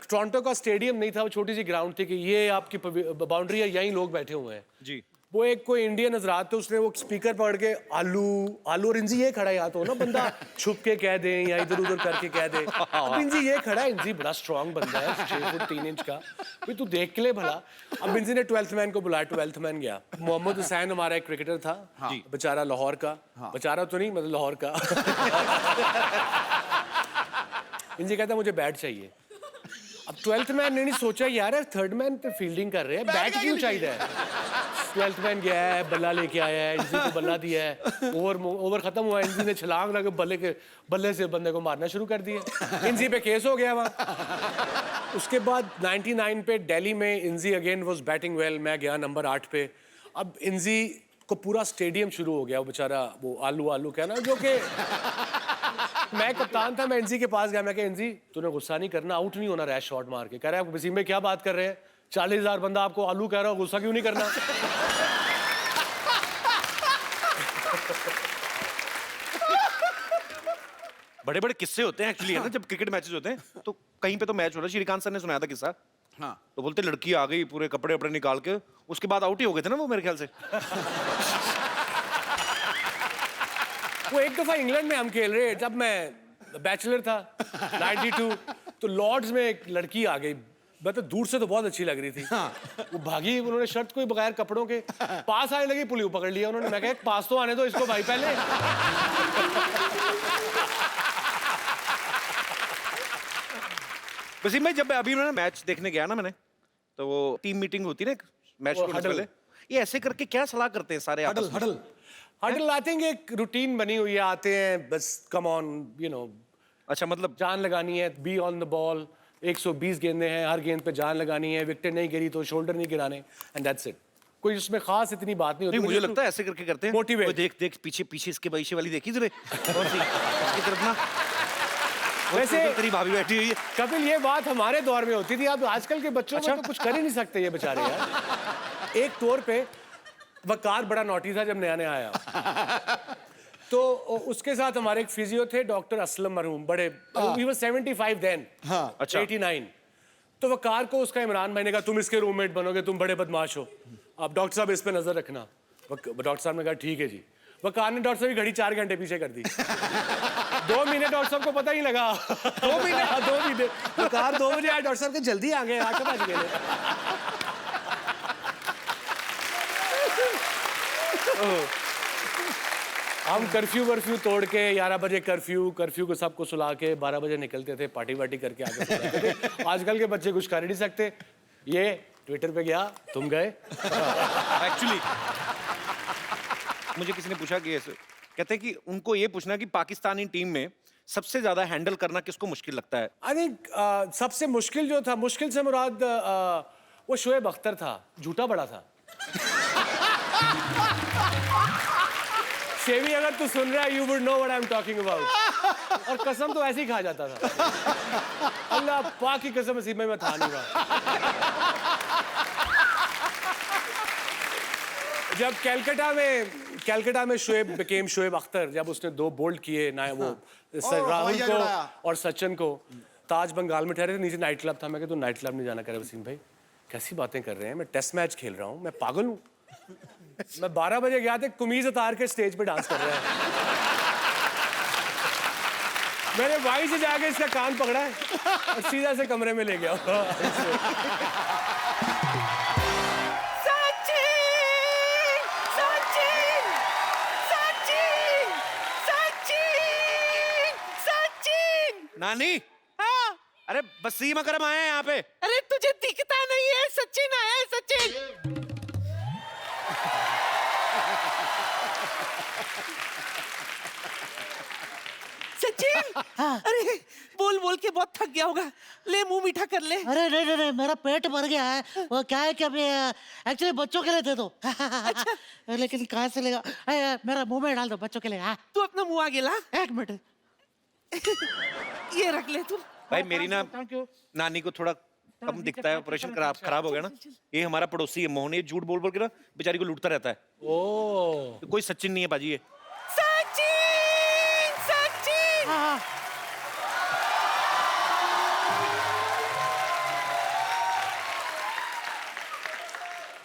टोरंटो का स्टेडियम नहीं था, वो छोटी सी ग्राउंड थी कि ये आपकी बाउंड्री है, यहीं लोग बैठे हुए हैं जी। वो एक कोई इंडियन नजरात थे, उसने वो स्पीकर पकड़ के आलू और इंजी ये खड़ा है, या तो ना बंदा छुप के कह दे या इधर उधर करके कह दे। अब इंजी ये खड़ा है, इंजी बड़ा स्ट्रांग बंदा है, 6 फुट 3 इंच का, भाई तू देख के ले भला। अब इंजी ने 12th मैन को बुलाया, 12th मैन गया। मोहम्मद हुसैन हमारा एक क्रिकेटर था, बेचारा लाहौर का, बेचारा तो नहीं मतलब लाहौर का। इंजी कहता मुझे बैट चाहिए। अब 12th मैन ने नहीं सोचा यार 3rd मैन पे फील्डिंग कर रहे हैं, बैट क्यों चाहिए है। 12th मैन गया है, बल्ला लेके आया है, इंजी को बल्ला दिया है, ओवर खत्म हुआ, इंजी ने छलांग लगा बल्ले से बंदे को मारना शुरू कर दिया। इंजी पे केस हो गया वहाँ। उसके बाद 99 पे दिल्ली में इंजी अगेन वाज बैटिंग वेल, मैं गया नंबर 8 पे। अब इंजी को पूरा स्टेडियम शुरू हो गया, वो बेचारा वो आलू कहना, जो कि मैं कप्तान था, मैं इंजी के पास गया, मैं कहा इंजी तूने गुस्सा नहीं करना, आउट नहीं होना रैश शॉट मार के। कह रहा है वसीम भाई क्या बात कर रहे हैं, 40,000 बंदा आपको आलू कह रहा हो, गुस्सा क्यों नहीं करना? बड़े बड़े किस्से होते हैं एक्चुअली, है ना, जब क्रिकेट मैचेस होते हैं तो कहीं पे तो मैच हो रहा है, श्रीकांत सर ने सुनाया था किस्सा। हाँ, तो बोलते लड़की आ गई पूरे कपड़े वपड़े निकाल के, उसके बाद आउट ही हो गए थे ना वो मेरे ख्याल से। वो एक दफा इंग्लैंड में हम खेल रहे, जब मैं बैचलर था 92, तो लॉर्ड्स में एक लड़की आ गई, मतलब दूर से तो बहुत अच्छी लग रही थी। वो भागी, उन्होंने शर्ट कोई बगैर कपड़ों के पास आने लगी, पुलिस पकड़ लिया उन्होंने। मैं कहा पास तो आने दो इसको भाई पहले। वसीम भाई जब अभी उन्होंने मैच देखने गया ना मैंने, तो वो टीम मीटिंग होती है ना मैच वो होने से पहले, ये ऐसे करके क्या सलाह करते हैं सारे आपस में? हडल आई थिंक एक रूटीन बनी हुई है, आते हैं बस कम ऑन यू नो। अच्छा, मतलब जान लगानी है, बी ऑन द बॉल, 120 गेंदें हैं, हर गेंद पे जान लगानी है, विकेट नहीं गिरी तो शोल्डर नहीं गिराने, एंड दैट्स इट। कोई उसमें खास इतनी बात नहीं होती। मुझे लगता है ऐसे करके करते हैं। मोटिवेट। देख पीछे इसके पीछे वाली देखी जरे, कौन सी इसकी तरफ ना, वैसे तेरी भाभी बैठी हुई है। कपिल ये बात हमारे दौर में होती थी, अब आजकल के बच्चों में तो कुछ कर ही नहीं सकते ये बेचारे यार। एक तौर पे वकार बड़ा नोटी था जब नया नया आया, तो उसके साथ हमारे एक फिजियो थे डॉक्टर असलम मरहूम, बड़े ही वाज 75 देन, अच्छा 89। तो वकार को उसका इमरान भाई ने कहा तुम इसके रूममेट बनोगे, तुम बड़े बदमाश हो, अब डॉक्टर साहब इस पे नजर रखना। डॉक्टर साहब ने कहा ठीक है जी। वकार ने डॉक्टर साहब की घड़ी 4 घंटे पीछे कर दी। 2 महीने डॉक्टर साहब को पता ही लगा। 2 महीने वकार 2 बजे आए, डॉक्टर साहब के जल्दी आ गए, 8 बज गए। हम कर्फ्यू तोड़ के 11 बजे कर्फ्यू को सबको सुला के 12 बजे निकलते थे, पार्टी वार्टी करके आगे जाते थे। आजकल के बच्चे कुछ कर ही नहीं सकते। ये ट्विटर पे गया, तुम गए। एक्चुअली मुझे किसी ने पूछा कि ऐसे कहते हैं कि उनको ये पूछना कि पाकिस्तानी टीम में सबसे ज्यादा हैंडल करना किसको मुश्किल लगता है? आई थिंक सबसे मुश्किल जो था, मुश्किल से मुराद वो शोएब अख्तर था, झूठा बड़ा था। शेवी अगर तू सुन रहा है, you would know what I am talking about. और कसम तो ऐसे ही खा जाता था, अल्लाह पाक की कसम, नसीब में था नहीं रहा। जब कैलकाटा में शोएब अख्तर, जब उसने 2 बोल्ड किए ना, वो राहुल को और सचिन को, ताज बंगाल में ठहरे थे, नीचे नाइट क्लब था। मैं कहता नाइट क्लब नहीं जाना, कह रहे वसीम भाई कैसी बातें कर रहे हैं, मैं टेस्ट मैच खेल रहा हूँ, मैं पागल हूँ। मैं 12 बजे गया था, कमीज उतार के स्टेज पे डांस कर रहा है। मैंने वहीं से जाके इसका कान पकड़ा है और सीधा से कमरे में ले गया। नानी, हाँ? अरे वसीम अकरम आए हैं यहाँ पे। अरे तुझे दिखता नहीं है, सचिन आया है, सचिन। सचिन, अरे बोल बोल के बहुत थक गया होगा, ले मुंह मीठा कर ले। अरे नहीं, मेरा पेट भर गया है। वो क्या है कि अभी एक्चुअली बच्चों के लिए थे तो। अच्छा। लेकिन कहाँ से लेगा, मेरा मुंह में डाल दो बच्चों के लिए। हाँ, तू अपना मुंह आगे ला। 1 मिनट। ये रख ले तू। भाई मेरी ना नानी को थोड़ा कम दिखता है, ऑपरेशन खराब हो गया ना। ये हमारा पड़ोसी है मोहन, ये झूठ बोल बोल के ना बेचारी को लूटता रहता है। ओ, कोई सचिन नहीं है बाजी ये। सचिन। हाँ।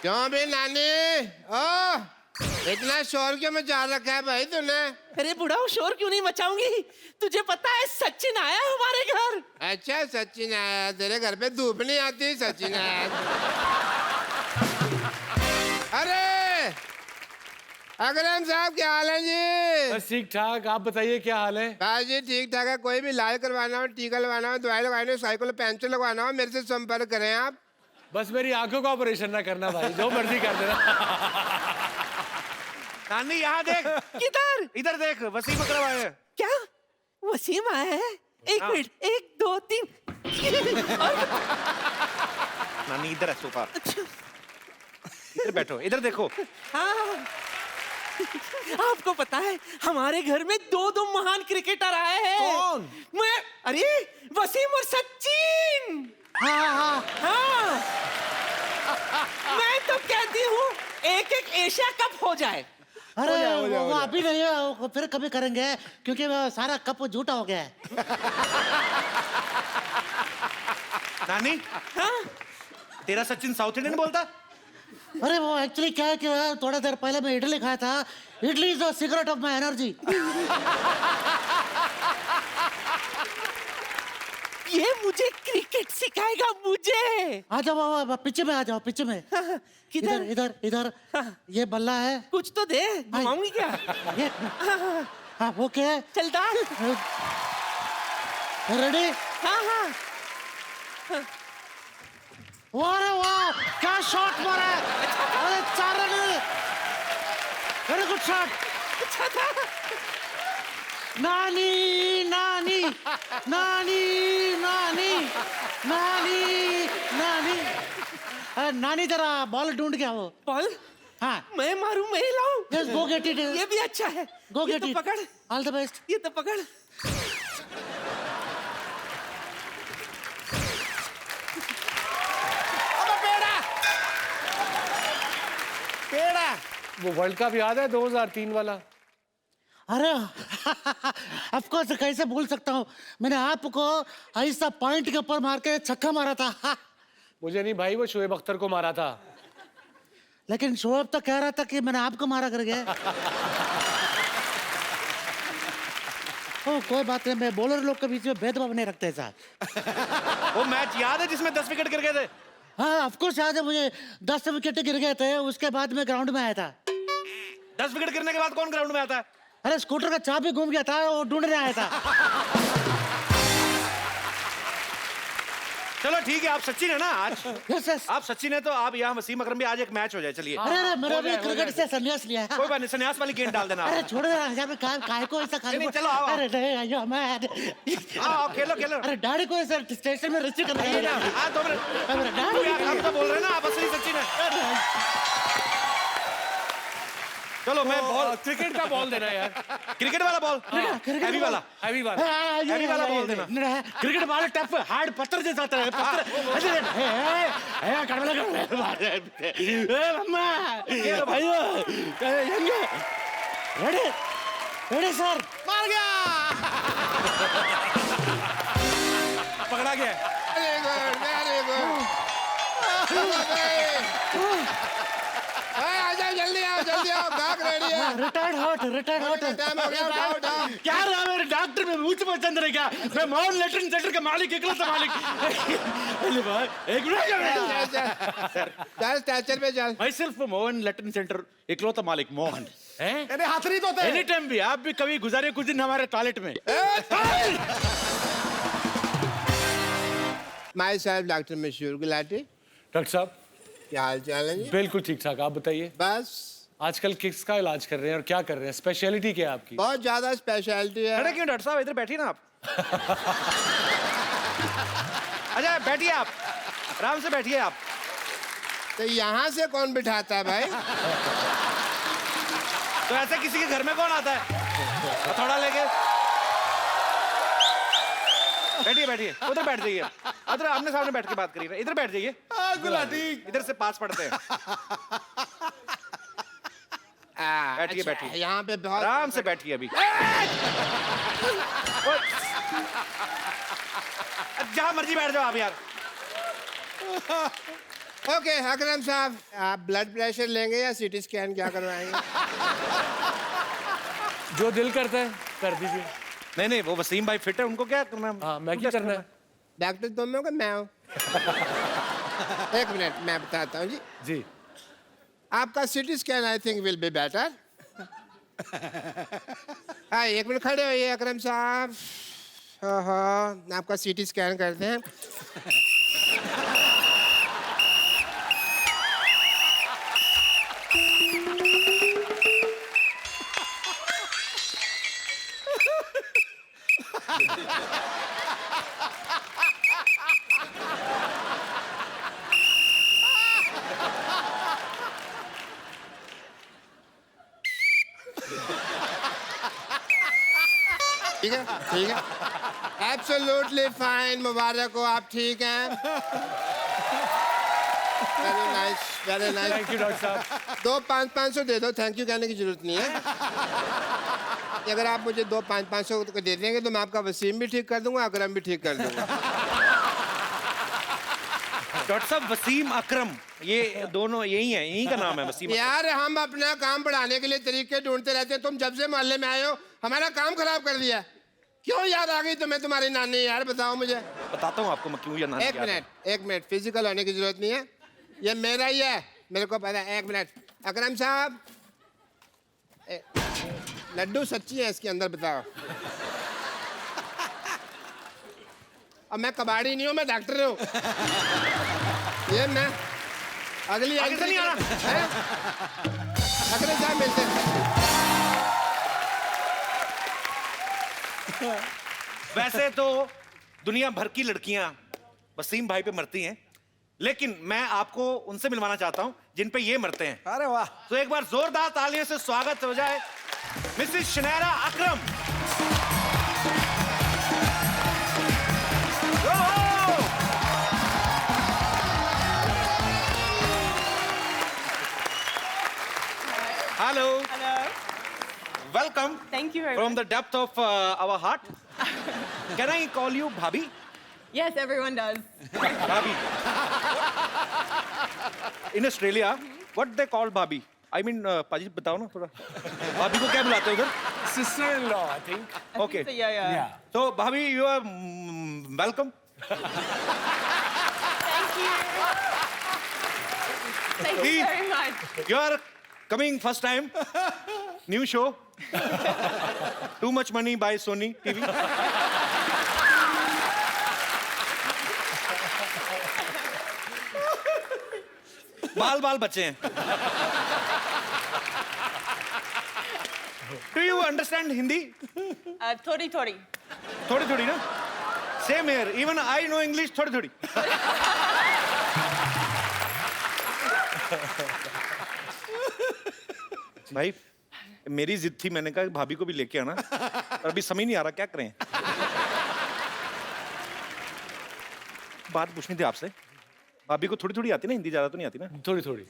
क्यों भी नानी, ओ इतना शोर क्यों मचा रखा है भाई तूने? अरे बुढ़ा, शोर क्यों नहीं मचाऊंगी, तुझे पता है सचिन आया हमारे घर। अच्छा, सचिन आया तेरे घर पे? धूप नहीं आती, सचिन आया। अरे अकरम साहब क्या हाल है जी? बस ठीक ठाक, आप बताइए क्या हाल है? बस जी ठीक ठाक है। कोई भी इलाज करवाना हो, टीका लगवाना हो, दवाई लगवानी हो, साइकिल पंचर लगवाना हो, मेरे से संपर्क करें आप। बस मेरी आंखों का ऑपरेशन ना करना भाई, जो मर्जी कर देना। नानी यहाँ देख। किधर? इधर देख, वसीम अकरम आए हैं। क्या वसीम आया है? एक हाँ। मिनट, 1 2 3। नानी इधर है सोफा। इधर बैठो, इधर देखो। हाँ, आपको पता है हमारे घर में 2 महान क्रिकेटर आए हैं। कौन? मैं, अरे वसीम और सचिन। हाँ। मैं तो कहती हूँ एक एशिया कप हो जाए। अरे वो अभी नहीं है, वो फिर कभी करेंगे क्योंकि वो सारा कप झूठा हो गया है। नानी, हाँ? तेरा सचिन साउथ इंडियन बोलता? अरे वो एक्चुअली क्या है कि थोड़ा देर पहले मैं इडली खाया था। Idli is the secret of my energy. ये मुझे क्रिकेट सिखाएगा मुझे। आ जाओ पीछे में, आ जाओ पीछे में। किधर? इधर इधर ये बल्ला है, कुछ तो दे, घुमाऊंगी क्या? हाँ वो क्या है? चल डाल। रेडी? हाँ। वाह वाह, क्या शॉट मारा है! अरे 4 रन, वेरी गुड शॉट। अच्छा था। नानी नानी नानी नानी नानी नानी नानी जरा बॉल ढूंढ के आओ। बॉल? हाँ। मैं मारूं, मैं लाऊं? Yes, go get it. ये भी अच्छा है। Go ये get तो it. पकड़। All the best. ये तो पकड़। पेड़ा। वो वर्ल्ड कप याद है 2003 वाला? अरे ऑफ कोर्स, कैसे भूल सकता हूँ। मैंने आपको ऐसा पॉइंट के ऊपर मार के छक्का मारा था। मुझे नहीं भाई, वो शोएब अख्तर को मारा था। लेकिन शोएब तो कह रहा था कि मैंने आपको मारा करके। ओ कोई बात नहीं, मैं बॉलर लोग के बीच में भेदभाव नहीं रखते साहब। वो मैच याद है जिसमें 10 विकेट गिर गए थे? हाँ ऑफ कोर्स याद है मुझे, 10 विकेट गिर गए थे। उसके बाद मैं ग्राउंड में आया था। 10 विकेट गिरने के बाद कौन ग्राउंड में आता है? अरे स्कूटर का चाबी घूम गया था, वो ढूंढने आया था। चलो ठीक है, आप सचिन है ना आज? Yes yes. आप सचिन है तो आप यहाँ वसीम अकरम भी, आज एक मैच हो जाए। चलिए। अरे मेरा भी क्रिकेट से संन्यास लिया है। कोई बात नहीं, संन्यास वाली गेंद डाल देना। अरे छोड़ दे यहाँ पे, काय को ऐसा खाली। नहीं, चलो आओ। अरे नहीं आइयो मैं। आओ खेलो खेलो। अरे डैडी को ऐसा स्टेशन में रिसीव कर रहा है। हाँ 2 मिनट। हम तो बोल रहे हैं ना, आप असली सचिन है। चलो मैं बॉल, क्रिकेट का बॉल देना यार। क्रिकेट वाला बॉल, हैवी वाला, हैवी वाला, हैवी वाला बॉल देना। क्रिकेट वाला टफ हार्ड पत्थर जैसा होता है। Ready ready sir. मार गया। पकड़ा गया। Very good, very good. आजा जल्दी आओ, जल्दी आओ, गाग रेडी है। Retired hot, retired hot. Time हो गया, उठाओ उठाओं। क्या रहा मेरे डॉक्टर में मुझ पर चंद रहे क्या? मैं मोहन लेटरिन सेंटर का मालिक, इकलौता मालिक। अरे भाई एक मिनट। चल स्ट्रेचर पे चल। मैं सिर्फ मोहन लेटरिन सेंटर इकलौता मालिक मोहन। अरे हाथरी तो थे। एनी टाइम भी, आप भी कभी गुजारे कुछ दिन हमारे टॉयलेट में। माई साहब डॉक्टर मशहूर गुलाटी। डॉक्टर साहब क्या हाल चाल है जी? बिल्कुल ठीक ठाक, आप बताइए। बस आजकल किसका इलाज कर रहे हैं और क्या कर रहे हैं? स्पेशलिटी क्या है आपकी? बहुत ज्यादा स्पेशलिटी है। खड़े क्यों डॉक्टर साहब? इधर बैठिए ना आप। अच्छा बैठिए आप, आराम से बैठिए आप। तो यहाँ से कौन बिठाता है भाई? तो ऐसे किसी के घर में कौन आता है हथौड़ा लेके? बैठिए बैठिए, उधर बैठ जाइए। उधर आमने सामने बैठ के बात करिए ना। इधर बैठ जाइए। गुलाटी। इधर से पास पढ़ते हैं। बैठिए बैठिए, यहाँ पे बहुत आराम से बैठिए अभी। जहाँ मर्जी बैठ जाओ आप यार। ओके अकरम साहब, आप ब्लड प्रेशर लेंगे या सीटी स्कैन क्या करवाएंगे? जो दिल करता है कर दीजिए। नहीं नहीं, वो वसीम भाई फिट है, उनको क्या करना है? हाँ मैं क्या करना है? डॉक्टर तुम हो कि मैं हूँ? एक मिनट मैं बताता हूँ जी। जी आपका CT scan I think will be better. हाँ एक मिनट खड़े होइए अकरम साहब। हाँ आपका सीटी स्कैन करते हैं। ठीक है, ठीक है, एब्सोल्युटली फाइन, मुबारक हो, आप ठीक हैं। Very nice, very nice. Thank you doctor साहब। 2 500 दे दो, थैंक यू कहने की जरूरत नहीं है। अगर आप मुझे 2 500 दे देंगे तो मैं आपका वसीम भी ठीक कर दूंगा, अकरम भी ठीक कर दूंगा। डॉक्टर साहब वसीम अकरम ये दोनों यही है, यही का नाम है वसीम। यार हम अपना काम बढ़ाने के लिए तरीके ढूंढते रहते हैं, तुम जब से मोहल्ले में आए हो हमारा काम खराब कर दिया। क्यों याद आ गई तुम्हें तुम्हारी नानी? यार बताओ मुझे। बताता हूँ आपको मैं क्यों याद। एक मिनट, फिजिकल होने की जरूरत नहीं है, ये मेरा ही है, मेरे को पता है। 1 मिनट, अकरम साहब, लड्डू सच्ची है इसके अंदर, बताओ। अब मैं कबाड़ी नहीं हूँ, मैं डॉक्टर हूँ। ये मैं अगली नहीं आ रहा। अकरम साहब मिलते हैं। वैसे तो दुनिया भर की लड़कियां वसीम भाई पे मरती हैं, लेकिन मैं आपको उनसे मिलवाना चाहता हूं जिन पे ये मरते हैं। अरे वाह। तो एक बार जोरदार तालियों से स्वागत हो जाए Mrs शनैरा Akram. Hello. Hello. Welcome. Thank you very From much. the depth of our heart. Can I call you Bhabhi? Yes, everyone does. Bhabhi. In Australia, what they call Bhabhi? I mean, पाजी बताओ ना थोड़ा। भाभी को क्या बुलाते हैं उधर? Sister-in-law, I think. Okay. So, yeah. So Bhabhi, you are welcome. Thank you. Thank you very much. You are coming first time. New show. Too much money by Sony TV. बाल बचे हैं। Do you understand Hindi? Thodi. थोड़ी ना? Same here. Even I know English थोड़ी। भाई मेरी जिद थी, मैंने कहा भाभी को भी लेके आना, पर अभी समझ नहीं आ रहा क्या करें। बात पूछनी थी आपसे, भाभी को थोड़ी आती ना हिंदी, ज्यादा तो नहीं आती ना? थोड़ी।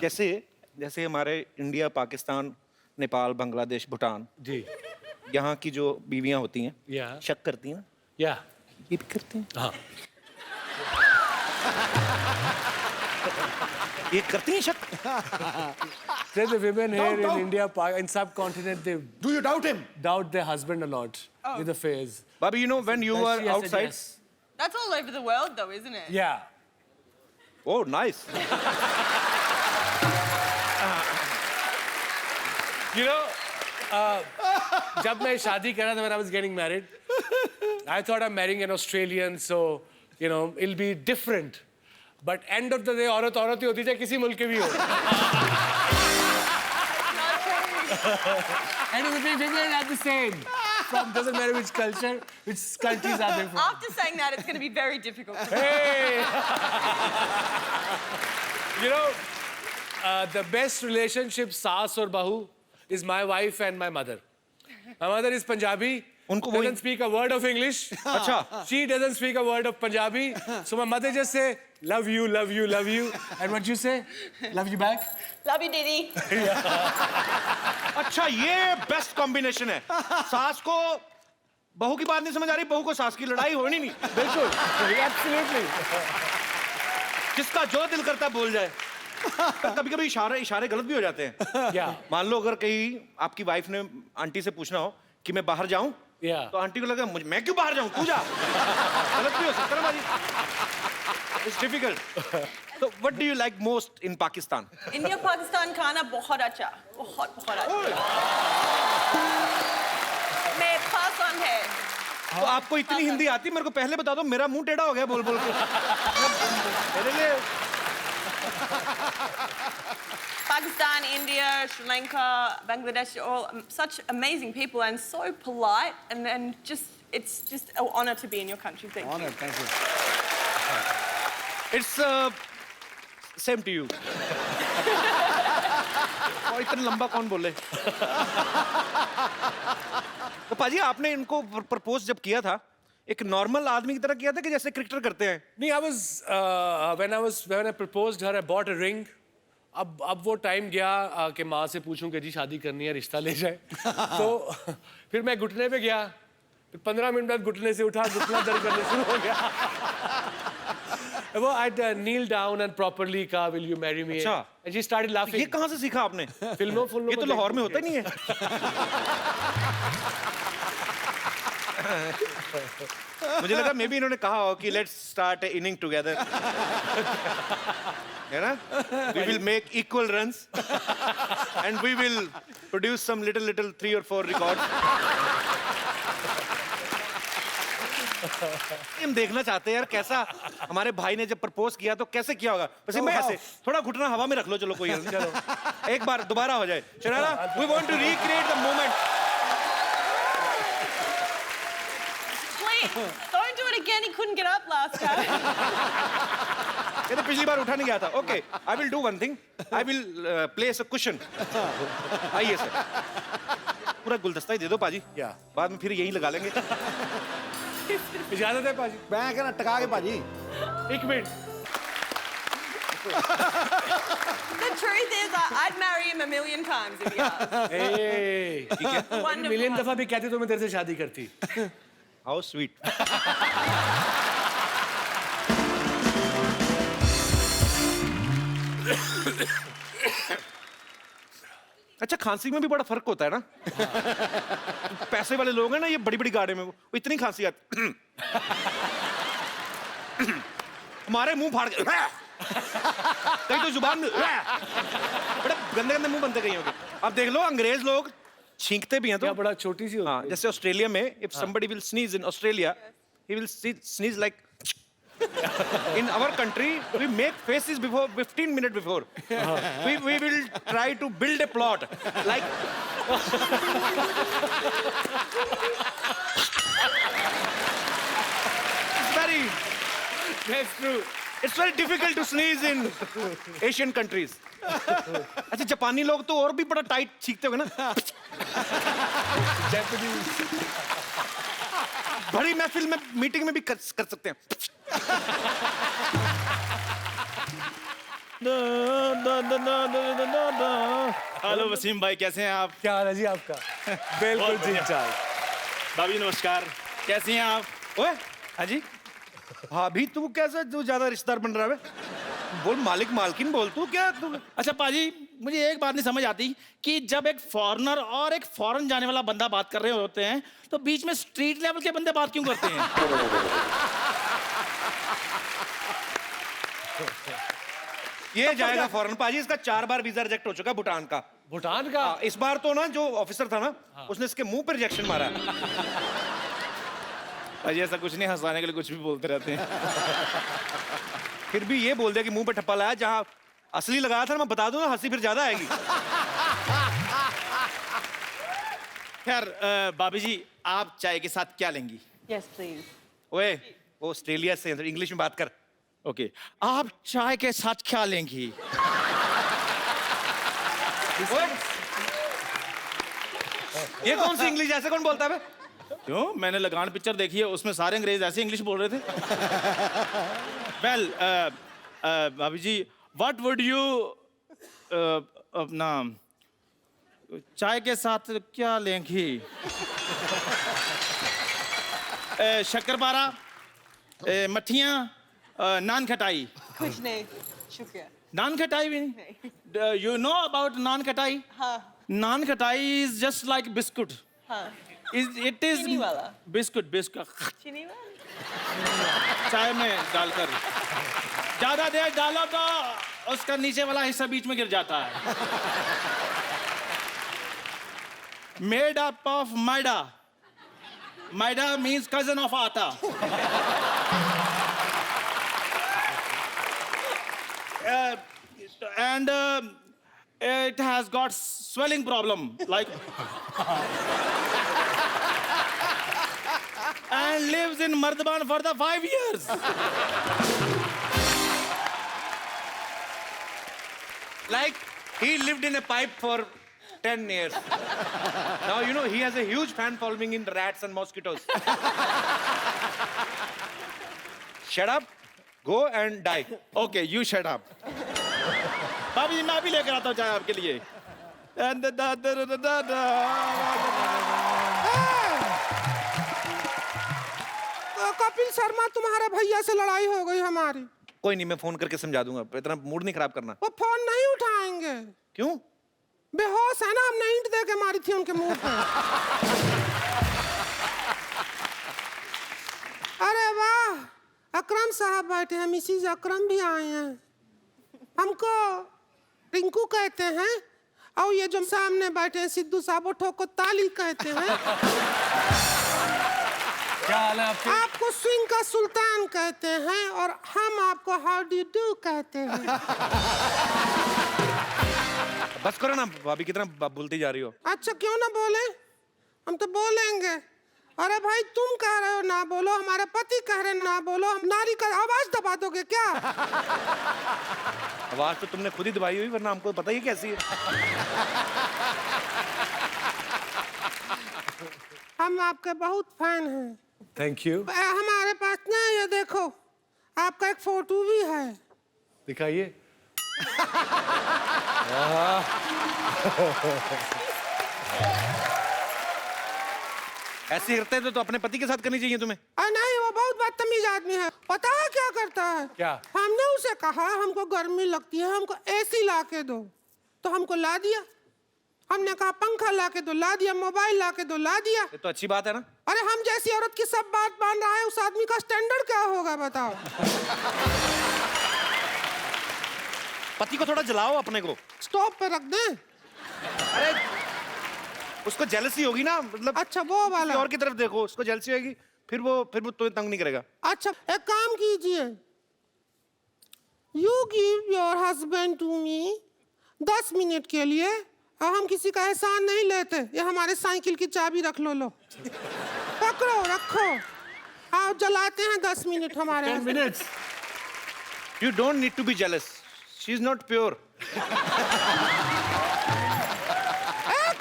जैसे हमारे इंडिया, पाकिस्तान, नेपाल, बांग्लादेश, भूटान जी, यहाँ की जो बीवियां होती हैं शक करती हैं ना? ये भी करती हैं? हाँ। ये करती हैं शक? There's the women here in India, in subcontinent, they Do you doubt him? doubt their husband a lot with affairs. Bobby, you know when you were She has said outside? yes. That's all over the world, though, isn't it? Yeah. Oh, nice. You know, जब मैं शादी कर रहा था, when I was getting married, I thought I'm marrying an Australian, so you know it'll be different. But end of the day, औरत ही होती है, किसी मुल्क के भी हो. And the women are the same. From doesn't matter which culture, which countries are they from. After saying that, it's going to be very difficult. Hey! You know, the best relationship, saas or bahu, is my wife and my mother. My mother is Punjabi. Doesn't speak a word of English. Acha. She doesn't speak a word of Punjabi. So my mother just say, love you, love you, love you. And what you say? Love you back? Love you, Didi. अच्छा, ये बेस्ट कॉम्बिनेशन है। सास को बहू की बात नहीं समझ आ रही, बहू को सास की लड़ाई होनी नहीं। बिल्कुल, absolutely. जिसका जो दिल करता बोल जाए। कभी-कभी इशारे गलत भी हो जाते हैं। क्या? मान लो अगर कहीं आपकी वाइफ ने आंटी से पूछना हो कि मैं बाहर जाऊं, तो आंटी को लगा मैं क्यों बाहर जाऊं, तू जा। गलत भी हो सकता है ना बाजी। It's difficult. So what do you like most in Pakistan? India, Pakistan खाना बहुत अच्छा, बहुत अच्छा। मैं पसंद है। तो आपको इतनी हिंदी आती, मेरे को पहले बता दो, मेरा मुंह टेढ़ा हो गया बोल के। मेरे लिए Pakistan, India, Sri Lanka, Bangladesh, all such amazing people and so polite and just It's just an honor to be in your country. Thank you. Thank you. It's same to you. और इतना लंबा कौन बोले? तो पाजी आपने इनको प्रपोज जब किया था एक नॉर्मल आदमी की तरह किया था कि जैसे क्रिकेटर करते हैं? नहीं, when I proposed her, I bought a ring. अब वो टाइम गया कि माँ से पूछूं कि जी शादी करनी है, रिश्ता ले जाए। तो फिर मैं घुटने पे गया, फिर 15 मिनट बाद घुटने से उठा, घुटना दर्द करने शुरू हो गया। वो I kneel down and properly कहा will you marry me? अच्छा। And she started laughing. ये कहाँ से सीखा आपने? फिल्मों ये तो लाहौर में होता ही नहीं है। मुझे लगा मे बी इन्होंने कहा हो कि लेट्स स्टार्ट इनिंग टुगेदर, है ना? We will make equal runs and we will produce some little 3 or 4 records. हम देखना चाहते हैं यार कैसा हमारे भाई ने जब प्रपोज किया तो कैसे किया होगा। वैसे मैं ऐसे थोड़ा घुटना हवा में रख लो, चलो कोई चलो एक बार दोबारा हो जाए। Sharara, we want to recreate the moment. Please, don't do it again. He couldn't get up last time. ये तो पिछली बार उठा नहीं गया था। Okay, I will do one thing. I will place a cushion. आइए सर, पूरा गुलदस्ता ही दे दो पाजी। बाद में फिर यहीं लगा लेंगे। इजाजत है पाजी? मैं कहना टका के पाजी। एक minute. The truth is, I'd marry him a million times if he asked. Hey, million दफा भी कहती तो मैं तेरे से शादी करती। How sweet. अच्छा, खांसी में भी बड़ा फर्क होता है ना? पैसे वाले लोग हैं ना, ये बड़ी बड़ी गाड़ी में वो इतनी खांसी आती, हमारे मुंह फाड़ के कहीं तो जुबान में बड़े गंदे गंदे मुंह बनते कहीं होंगे। अब देख लो अंग्रेज लोग छींकते भी हैं तो बड़ा छोटी सी। हाँ, जैसे ऑस्ट्रेलिया में if somebody will sneeze in Australia, he will sneeze like. In our country, we make faces before 15 minutes before. We will try to build a plot like. That's true. It's very difficult to sneeze in Asian countries. अच्छा, जापानी लोग तो और भी बड़ा टाइट छींकते होंगे ना? बड़ी महफिल में मीटिंग में भी कर सकते हैं। हेलो वसीम भाई, कैसे हैं आप? क्या हाल है जी आपका? बिल्कुल ठीक ठाक। भाभी नमस्कार, कैसी हैं आप? ओए हाँ जी, हाँ भी तू कैसे तू ज्यादा रिश्तेदार बन रहा है? बोल मालिक मालकिन बोल तू क्या तू। अच्छा पाजी, मुझे एक बात नहीं समझ आती कि जब एक फॉरेनर और एक फॉरेन जाने वाला बंदा बात कर रहे होते हैं तो बीच में स्ट्रीट लेवल के बंदे बात क्यों करते हैं? ये जाएगा फॉरेन पाजी, इसका 4 बार वीजा रिजेक्ट हो चुका है भूटान का। भूटान का? इस बार तो ना जो ऑफिसर था ना, उसने इसके मुंह पे रिजेक्शन मारा। पाजी ऐसा कुछ नहीं, हंसाने के लिए कुछ भी बोलते रहते हैं। फिर भी ये बोल दिया कि मुंह पे ठप्पा लाया, जहां असली लगाया था मैं बता दूं ना, हंसी फिर ज्यादा आएगी। खैर भाभी जी, आप चाय के साथ क्या लेंगी? Yes, please. ओए, वो ऑस्ट्रेलिया से इंग्लिश में बात कर। ओके, आप चाय के साथ क्या लेंगी? ये कौन सी इंग्लिश, ऐसे कौन बोलता है? क्यों, मैंने लगान पिक्चर देखी है, उसमें सारे अंग्रेज ऐसे इंग्लिश बोल रहे थे। वेल भाभी जी, व्हाट वुड यू अपना चाय के साथ क्या लेंगी? शक्करपारा, मठियाँ, नान खटाई। कुछ नहीं, शुक्रिया। नान खटाई भी नहीं? यू नो अबाउट नान खटाई? हाँ। नान खटाई इज जस्ट लाइक बिस्कुट। हाँ। It is चीनी वाला? बिस्कुट चीनी वाला? चाय में डालकर ज्यादा देर डालो तो उसका नीचे वाला हिस्सा बीच में गिर जाता है। Made up of maida. Maida means cousin of atta. And it has got swelling problem like. and lives in Mardban for the 5 years. Like he lived in a pipe for 10 years. Now you know he has a huge fan following in rats and mosquitoes. Shut up, go and die. Okay, you shut up. भाभी जी मैं अभी लेकर आता हूँ चाय आपके लिए. कपिल शर्मा तुम्हारे भैया से लड़ाई हो गई हमारी. कोई नहीं, मैं फोन करके समझा दूंगा, इतना मूड नहीं खराब करना. वो फोन नहीं उठाएंगे. क्यों? बेहोश है ना, हमने ईंट दे के मारी थी उनके मुंह पे. अरे वाह, अकरम साहब बैठे हैं, मिसिज अकरम भी आए हैं. हमको रिंकू कहते हैं और ये जो सामने बैठे हैं सिद्धू साहब, वो ठोको ताली कहते हैं. क्या हाल है आपके? आपको स्विंग का सुल्तान कहते हैं और हम आपको हाउ डू डू कहते हैं. बस करो ना भाभी, कितना बोलती जा रही हो. अच्छा क्यों ना बोले, हम तो बोलेंगे. अरे भाई तुम कह रहे हो ना बोलो, हमारे पति कह रहे ना बोलो, हम नारी का आवाज दबा दोगे क्या? आवाज तो तुमने खुद ही दबाई हुई, वरना हमको पता ही कैसी है. हम आपके बहुत फैन हैं. Thank you. हमारे पास ना ये देखो, आपका एक फोटो भी है. दिखाइए. ऐसे करते थे तो अपने पति के साथ करनी चाहिए तुम्हें. नहीं, वो बहुत बदतमीज आदमी है. पता है क्या करता है? क्या? हमने उसे कहा हमको गर्मी लगती है, हमको एसी ला के दो, तो हमको ला दिया. हमने कहा पंखा ला के दो, ला दिया. मोबाइल ला के दो, ला दिया. ये तो अच्छी बात है ना. अरे हम जैसी औरत की सब बात मान रहा है, उस आदमी का स्टैंडर्ड क्या होगा बताओ. पति को थोड़ा जलाओ अपने को. स्टोव पे रख दें. अरे उसको जेलसी होगी ना, मतलब. अच्छा वो वाला. और की तरफ देखो, उसको जेलसी होगी, फिर वो तुम्हें तंग नहीं करेगा. अच्छा एक काम कीजिए, you give your husband to me 10 minute के लिए. हम किसी का एहसान नहीं लेते. ये हमारे साइकिल की चाबी रख लो. पकड़ो रखो. आप जलाते हैं 10 मिनट हमारे. 10 minutes. You don't need to be jealous. She is not pure.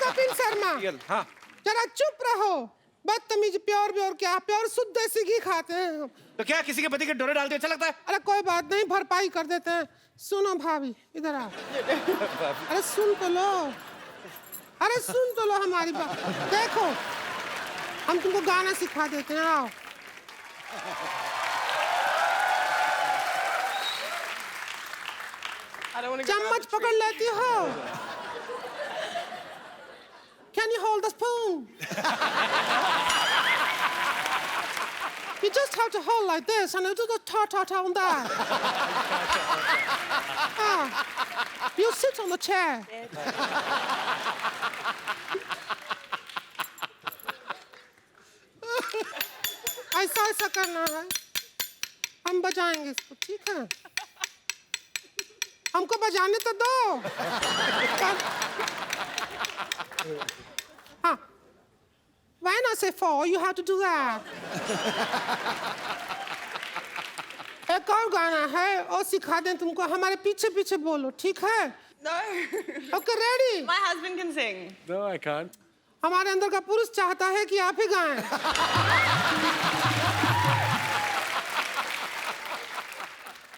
Kapil Sharma, हाँ. जरा चुप रहो. बदतमीज. प्योर प्योर क्या, प्योर शुद्ध देसी घी खाते हैं हम. तो क्या किसी के पति के डोरे डालते अच्छा लगता है? अरे कोई बात नहीं, भरपाई कर देते हैं. सुनो भाभी, इधर आओ. अरे सुन तो लो, अरे सुन तो लो हमारी बात. देखो हम तुमको गाना सिखा देते हैं. आओ. चम्मच पकड़ लेती हो? Can you hold the spoon? You just have to hold like this and do the ta-ta-ta on that. You sit on the chair. ऐसा करना है. हम बजाएंगे इसको, ठीक है? हमको बजाने तो दो. हाँ. When I say 4, you have to do that. एक और गाना है, और सिखा दें तुमको. हमारे पीछे पीछे बोलो, ठीक है? No. Okay, ready? My husband can sing. No, I can't. हमारे अंदर का पुरुष चाहता है कि आप ही गाएं.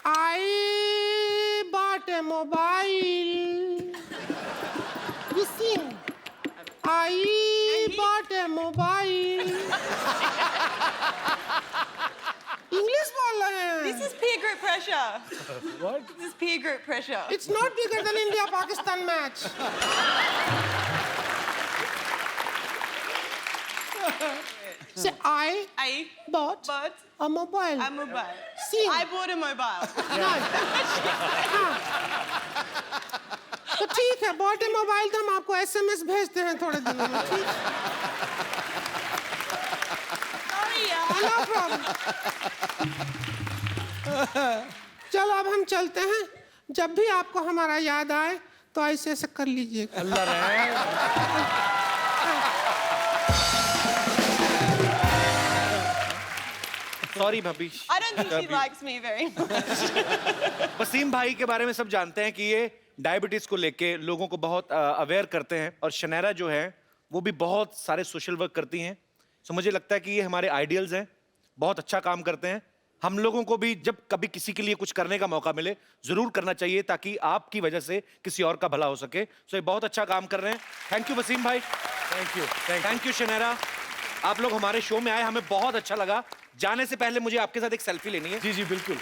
I bought a mobile. You sing. I bought a mobile. English बोल रहे हैं. This is peer group pressure. What? This is peer group pressure. It's not bigger than India-Pakistan match. Say I bought a mobile. A mobile. Sing. I bought a mobile. No. हाँ. तो ठीक है, बॉट ए मोबाइल तो हम आपको SMS भेजते हैं थोड़े दिनों में. ठीक. No problem. चलो अब हम चलते हैं. जब भी आपको हमारा याद आए तो ऐसे ऐसे कर लीजिएगा. अल्लाह रहे. सॉरी भाभी। I don't think she likes me very much. Wasim भाई के बारे में सब जानते हैं कि ये डायबिटीज को लेके लोगों को बहुत अवेयर करते हैं, और शनैरा जो है वो भी बहुत सारे सोशल वर्क करती हैं। सो मुझे लगता है कि ये हमारे आइडियल्स हैं, बहुत अच्छा काम करते हैं। हम लोगों को भी जब कभी किसी के लिए कुछ करने का मौका मिले जरूर करना चाहिए, ताकि आपकी वजह से किसी और का भला हो सके। सो ये बहुत अच्छा काम कर रहे हैं। थैंक यू वसीम भाई। Thank you Shanaira. आप लोग हमारे शो में आए, हमें बहुत अच्छा लगा। जाने से पहले मुझे आपके साथ एक सेल्फी लेनी है। जी बिल्कुल।